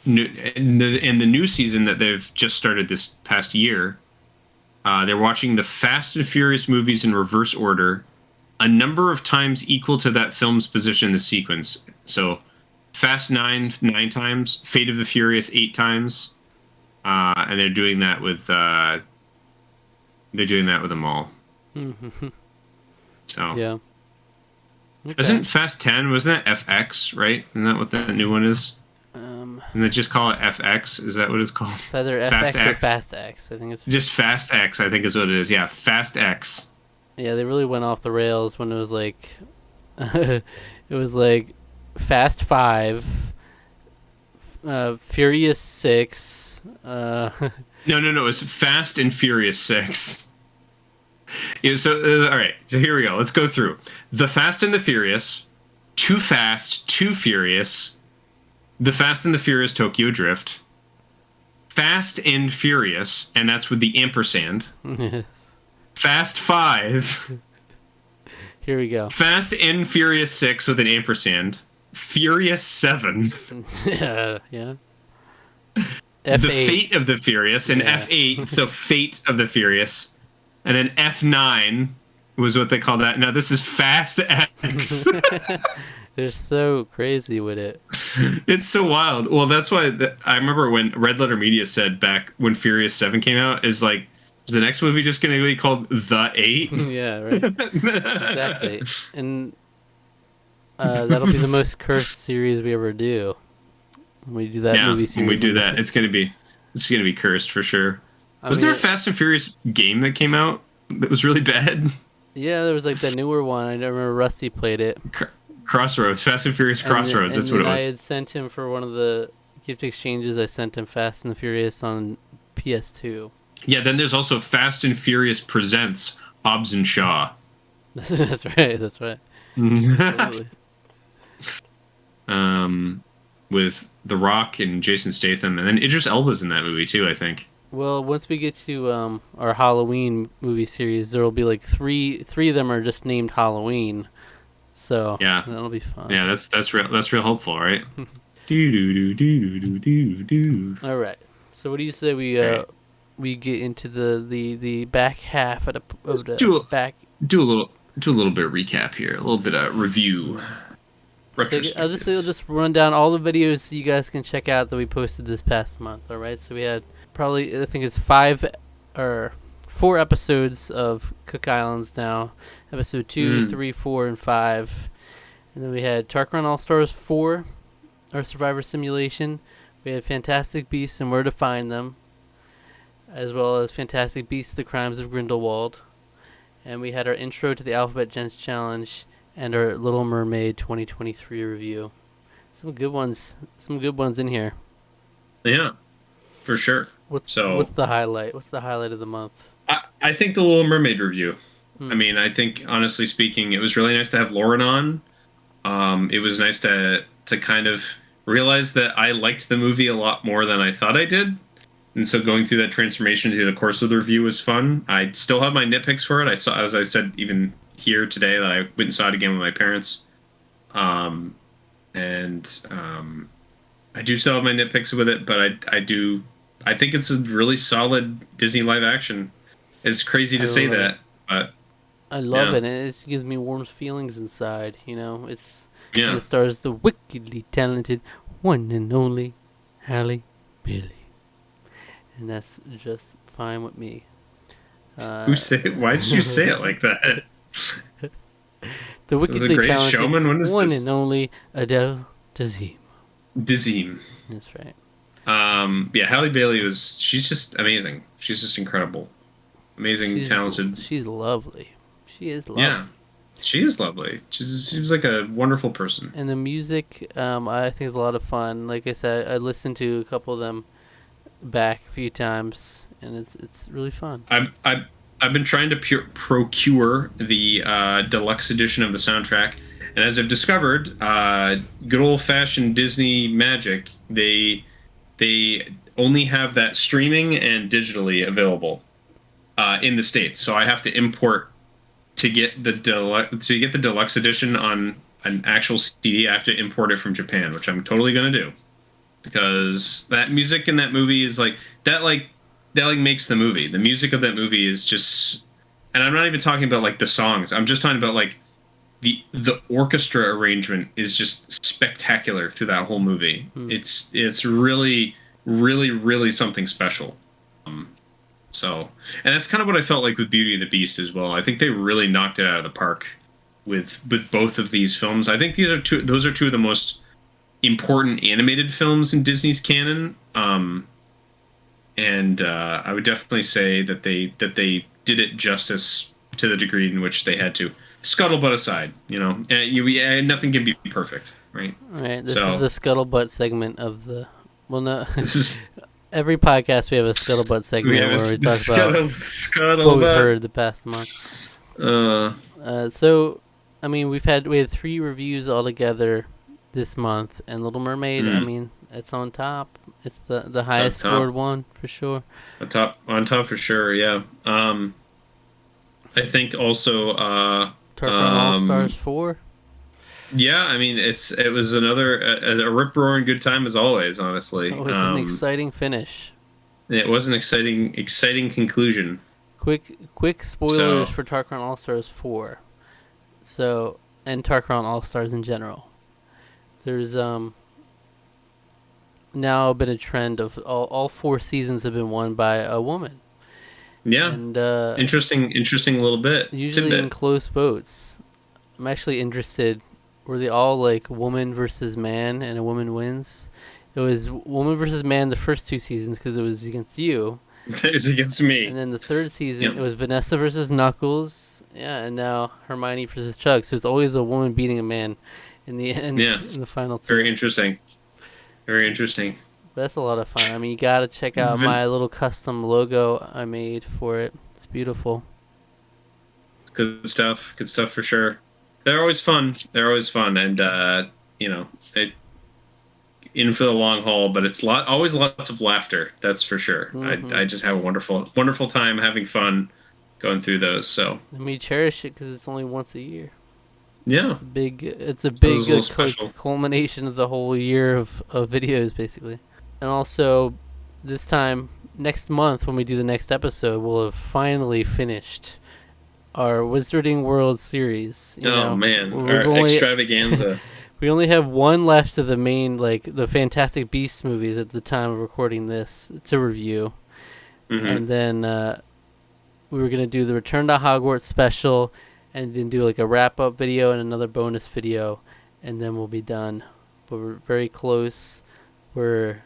the new season that they've just started this past year, they're watching the Fast and Furious movies in reverse order, a number of times equal to that film's position in the sequence. So, Fast 9 times, Fate of the Furious 8 times, and they're doing that with them all. Mm-hmm. So yeah. Okay. Isn't Fast 10, wasn't that FX, right? Isn't that what the new one is? And they just call it FX? Is that what it's called? It's either FX or Fast X. I think it's just Fast X, I think is what it is. Yeah, Fast X. Yeah, they really went off the rails when it was like it was like Fast 5, Furious 6, No, it was Fast and Furious 6. Yeah, so all right, so here we go. Let's go through the Fast and the Furious, Too Fast, Too Furious, the Fast and the Furious Tokyo Drift, Fast and Furious, and that's with the ampersand. Yes. Fast 5. Here we go. Fast and Furious 6 with an ampersand. Furious 7. Yeah. The F8. Fate of the Furious, and Yeah. F8, so Fate of the Furious. And then F9 was what they call that. Now this is Fast X. They're so crazy with it. It's so wild. Well, that's why I remember when Red Letter Media said back when Furious 7 came out, is like, is the next movie just going to be called The 8? Yeah, right. Exactly. And that'll be the most cursed series we ever do. When we do that movie series. When we do that, it's gonna be cursed for sure. Wasn't there a Fast and Furious game that came out that was really bad? Yeah, there was like the newer one. I remember Rusty played it. Crossroads, Fast and Furious Crossroads. That's what it was. I had sent him for one of the gift exchanges. I sent him Fast and the Furious on PS2. Yeah, then there's also Fast and Furious Presents Hobbs and Shaw. That's right. Absolutely. With The Rock and Jason Statham, and then Idris Elba's in that movie too, I think. Well, once we get to our Halloween movie series, there will be like three of them are just named Halloween. So yeah, that'll be fun. Yeah, that's real hopeful, right? do. All right. So what do you say we get into the back half of the back? Do a little bit of recap here, a little bit of review. So I'll just run down all the videos you guys can check out that we posted this past month. All right. So we had probably, I think it's 4 episodes of Cook Islands now. Episode 2, 3, 4, and 5. And then we had Tarqaron All-Stars 4, our Survivor Simulation. We had Fantastic Beasts and Where to Find Them, as well as Fantastic Beasts: The Crimes of Grindelwald. And we had our intro to the Alphabet Gents Challenge and our Little Mermaid 2023 review. Some good ones in here. Yeah, for sure. What's the highlight? What's the highlight of the month? I think the Little Mermaid review. I mean, I think, honestly speaking, it was really nice to have Lauren on. It was nice to kind of realize that I liked the movie a lot more than I thought I did. And so going through that transformation through the course of the review was fun. I still have my nitpicks for it. I saw, as I said, even here today, that I went and saw it again with my parents. Um, and I do still have my nitpicks with it, but I think it's a really solid Disney live action. It's crazy to say that, but I love yeah, it, and it gives me warm feelings inside. And yeah. it stars the wickedly talented one and only Halle Bailey, and that's just fine with me. Who say it? Why did you say it like that? The This is a wickedly great talented showman. When is one this? and only Adele Dazeem. Dizzy. That's right. Yeah, Halle Bailey she's just amazing. She's just incredible. Amazing, talented. She's lovely. She is lovely. Yeah, she is lovely. She seems like a wonderful person. And the music, I think is a lot of fun. Like I said, I listened to a couple of them back a few times, and it's really fun. I've been trying to procure the deluxe edition of the soundtrack, and as I've discovered, good old fashioned Disney magic, they only have that streaming and digitally available in the States. So I have to import to get the deluxe edition on an actual CD. I have to import it from Japan, which I'm totally gonna do, because that music in that movie is like makes the movie. The music of that movie is just, and I'm not even talking about like the songs. I'm just talking about like the orchestra arrangement is just spectacular through that whole movie. It's really really something special. So, and that's kind of what I felt like with Beauty and the Beast as well. I think they really knocked it out of the park with both of these films. I think those are two of the most important animated films in Disney's canon. And I would definitely say that they did it justice to the degree in which they had to. Scuttlebutt aside, nothing can be perfect, right? All right, this is the scuttlebutt segment of the. Well, no, every podcast we have a scuttlebutt segment where we talk about what we heard the past month. So, I mean, we had 3 reviews altogether this month, and Little Mermaid. I mean, it's on top. It's the highest scored one for sure. On top for sure. Yeah. I think also Tarqaron All Stars 4. Yeah, I mean it was another a rip roaring good time as always. Honestly, it was an exciting finish. It was an exciting conclusion. Quick spoilers for Tarqaron All Stars 4. So, and Tarqaron All Stars in general. There's now been a trend of all 4 seasons have been won by a woman. Yeah, and interesting little bit. Usually tidbit. In close votes. I'm actually interested. Were they all like woman versus man, and a woman wins? It was woman versus man the first 2 seasons because it was against you. It was against me. And then the 3rd season, It was Vanessa versus Knuckles. Yeah, and now Hermione versus Chuck. So it's always a woman beating a man in the end. Yeah. In the final 2. Very interesting. Very interesting. But that's a lot of fun. I mean, you gotta check out my little custom logo I made for it. It's beautiful. Good stuff. Good stuff for sure. They're always fun. And in for the long haul. But it's always lots of laughter. That's for sure. Mm-hmm. I just have a wonderful time having fun going through those. So and we cherish it because it's only once a year. Yeah, it's a big culmination of the whole year of videos, basically. And also, this time next month when we do the next episode, we'll have finally finished our Wizarding World series. Man, our extravaganza. We only have one left of the main, like the Fantastic Beasts movies at the time of recording this to review, and then we were gonna do the Return to Hogwarts special. And then do like a wrap-up video and another bonus video, and then we'll be done. But we're very close. We're,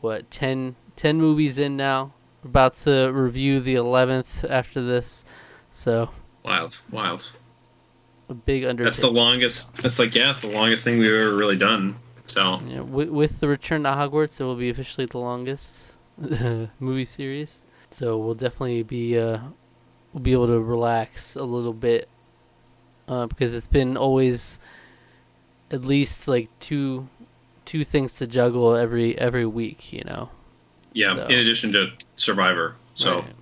10 movies in now. We're about to review the 11th after this. So Wild. A big undertaking. That's the longest. It's the longest thing we've ever really done. So yeah, with the Return to Hogwarts, it will be officially the longest movie series. So we'll definitely be... we'll be able to relax a little bit because it's been always at least like two things to juggle every week, you know. Yeah, So, in addition to Survivor. So right.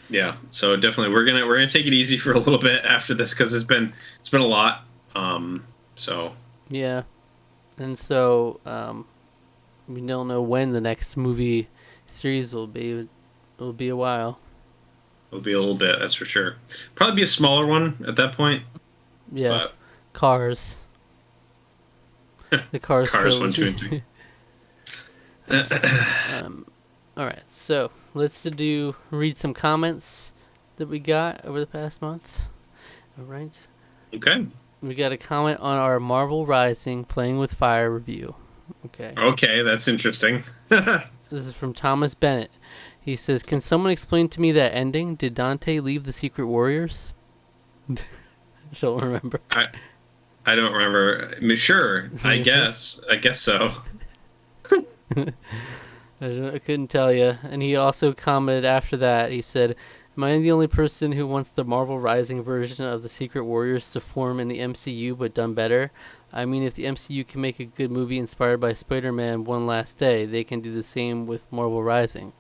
yeah, so definitely we're gonna take it easy for a little bit after this because it's been a lot. So Yeah, and so we don't know when the next movie series will be. It'll be a while. it'll be a little bit, that's for sure. Probably be a smaller one at that point. Yeah, But Cars. The Cars Cars 1, 2, trilogy. and 3. All right, so let's read some comments that we got over the past month. All right. Okay. We got a comment on our Marvel Rising Playing with Fire review. Okay. Okay, that's interesting. This is from Thomas Bennett. He says, "Can someone explain to me that ending? Did Dante leave the Secret Warriors?" I don't remember. I don't remember. I mean, sure, I guess so. I couldn't tell you. And he also commented after that. He said, "Am I the only person who wants the Marvel Rising version of the Secret Warriors to form in the MCU but done better? I mean, if the MCU can make a good movie inspired by Spider-Man One Last Day, they can do the same with Marvel Rising."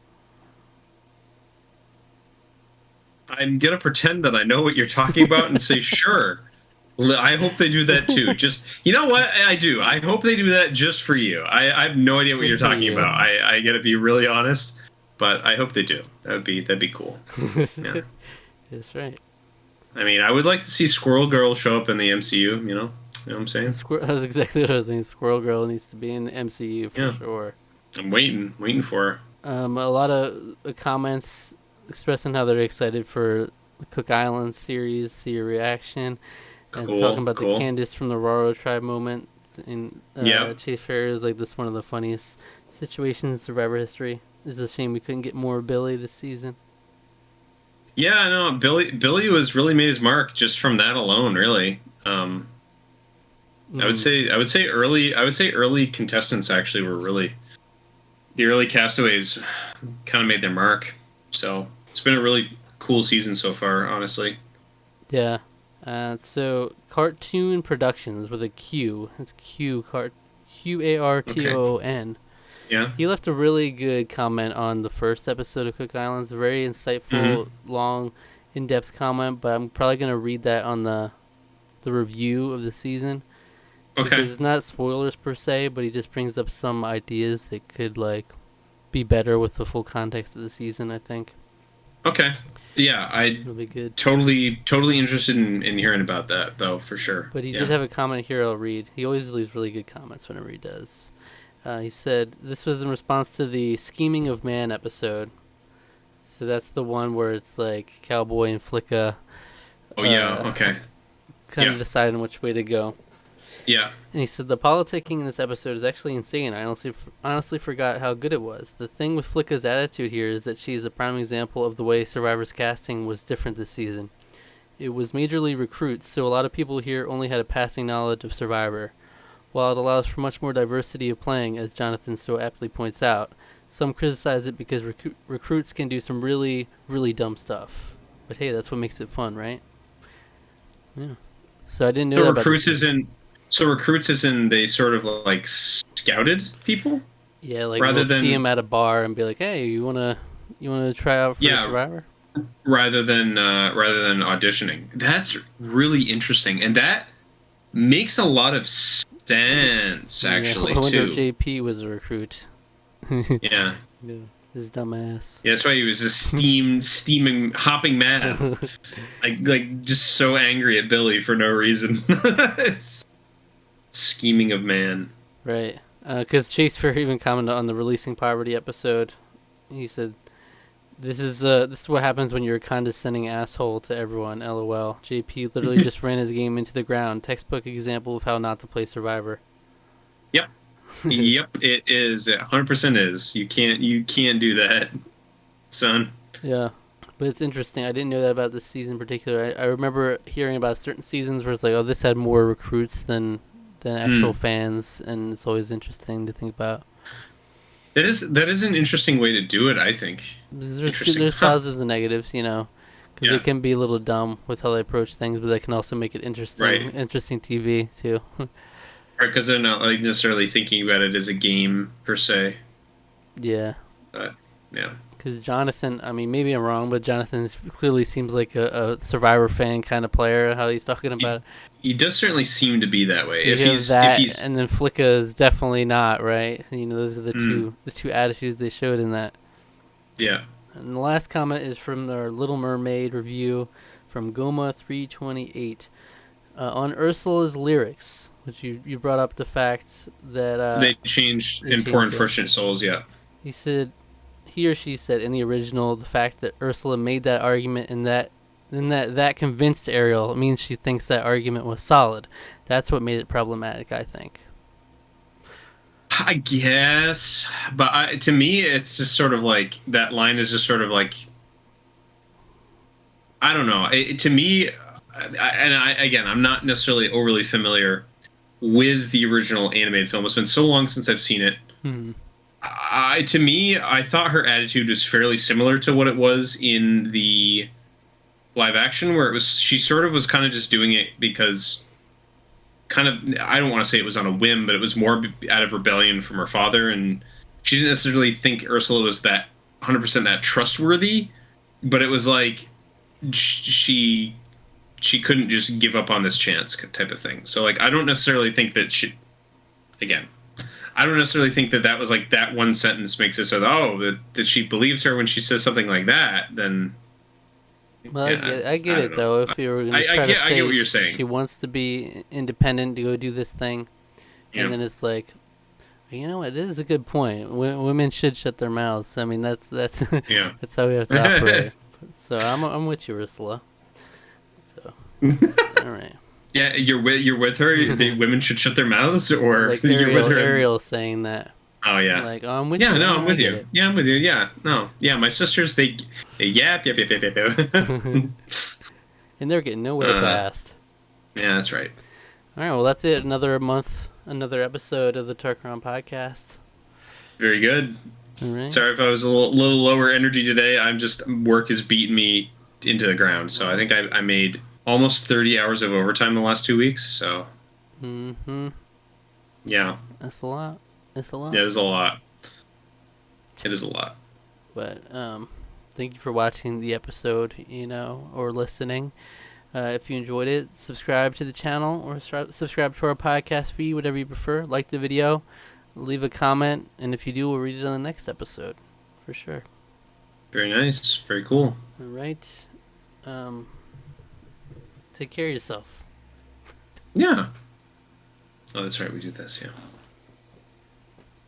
I'm gonna pretend that I know what you're talking about and say sure. I hope they do that too. Just, you know what? I do. I hope they do that just for you. I have no idea what you're talking about. I gotta be really honest, but I hope they do. That'd be cool. Yeah. That's right. I mean, I would like to see Squirrel Girl show up in the MCU. You know what I'm saying? That's exactly what I was thinking. Squirrel Girl needs to be in the MCU for sure. I'm waiting for her. A lot of comments expressing how they're excited for the Cook Island series. See your reaction. And talking about the Candace from the Roro tribe moment. And Chase Fair is like this one of the funniest situations in Survivor history. It's a shame we couldn't get more Billy this season. Yeah, I know. Billy was really made his mark just from that alone, really. I would say early contestants actually were really, the early castaways kind of made their mark. So it's been a really cool season so far, honestly. Yeah. So Cartoon Productions with a Q. It's Qarton. Yeah. He left a really good comment on the first episode of Cook Islands. A very insightful, long, in-depth comment. But I'm probably gonna read that on the review of the season. Okay. Because it's not spoilers per se, but he just brings up some ideas that could be better with the full context of the season, I think. Okay. Yeah, It'll be good. Totally interested in hearing about that, though, for sure. But he did have a comment here I'll read. He always leaves really good comments whenever he does. He said, "This was in response to the Scheming of Man episode." So that's the one where it's like Cowboy and Flicka. Oh, yeah, okay. Kind of deciding which way to go. Yeah. And he said, "The politicking in this episode is actually insane. I honestly forgot how good it was. The thing with Flicka's attitude here is that she's a prime example of the way Survivor's casting was different this season. It was majorly recruits, so a lot of people here only had a passing knowledge of Survivor. While it allows for much more diversity of playing, as Jonathan so aptly points out, some criticize it because recruits can do some really, really dumb stuff. But hey, that's what makes it fun, right?" Yeah. So I didn't know that about So recruits isn't they sort of like scouted people? Yeah, like rather than see him at a bar and be like, "Hey, you wanna try out for Survivor?" Rather than auditioning. That's really interesting, and that makes a lot of sense actually. I wonder too. if JP was a recruit. Yeah. His dumb ass. Yeah, that's why he was a steaming, hopping man. like just so angry at Billy for no reason. Scheming of man. Right. Because Chase Fair even commented on the Releasing Poverty episode. He said, This is what happens when you're a condescending asshole to everyone, LOL. JP literally just ran his game into the ground. Textbook example of how not to play Survivor." Yep. Yep, it is. It 100% is. You can't do that, son. Yeah. But it's interesting. I didn't know that about this season in particular. I remember hearing about certain seasons where it's like, oh, this had more recruits than actual fans, and it's always interesting to think about. That is an interesting way to do it, I think. There's positives and negatives, you know, because they can be a little dumb with how they approach things, but they can also make it interesting, interesting TV too. because they're not like necessarily thinking about it as a game per se. Yeah. But yeah. Because Jonathan, I mean, maybe I'm wrong, but Jonathan clearly seems like a Survivor fan kind of player. How he's talking about it. He does certainly seem to be that way. So if he's and then Flicka is definitely not, right? You know, those are the two attitudes they showed in that. Yeah. And the last comment is from their Little Mermaid review from Goma328 on Ursula's lyrics, which you brought up the fact that they changed important Fortunate Souls. Yeah. He or she said in the original, the fact that Ursula made that argument and that convinced Ariel means she thinks that argument was solid. That's what made it problematic, I think. I guess, but to me, it's just sort of like that line is just sort of like, I don't know. To me, again, I'm not necessarily overly familiar with the original animated film. It's been so long since I've seen it. To me, I thought her attitude was fairly similar to what it was in the live action, where she sort of was kind of just doing it because kind of, I don't want to say it was on a whim, but it was more out of rebellion from her father, and she didn't necessarily think Ursula was that 100% that trustworthy, but it was like she couldn't just give up on this chance type of thing. So like I don't necessarily think that I don't necessarily think that was like that one sentence makes it so that she believes her when she says something like that. Then, well, yeah, I get it though. If you were going to try to say I get what you're saying. She wants to be independent to go do this thing, and then it's like, you know, it is a good point. Women should shut their mouths. I mean, that's that's how we have to operate. So I'm with you, Ursula. So all right. Yeah, you're with her. Women should shut their mouths, or like you're with her. Ariel saying that. Oh yeah. Like, oh, I'm with you. Yeah, no, I'm with you. Yeah, I'm with you. Yeah, no, yeah. My sisters, they yap. And they're getting nowhere fast. Yeah, that's right. All right, well, that's it. Another month, another episode of the Tarqaron podcast. Very good. All right. Sorry if I was a little lower energy today. I'm just work has beaten me into the ground. So I think I made almost 30 hours of overtime the last 2 weeks. So. Yeah. That's a lot. It's a lot. Yeah, it is a lot. It is a lot. But thank you for watching the episode, or listening. If you enjoyed it, subscribe to the channel or subscribe to our podcast feed, whatever you prefer. Like the video, leave a comment, and if you do, we'll read it on the next episode, for sure. Very nice. Very cool. All right. Take care of yourself. Yeah. Oh, that's right. We do this, yeah.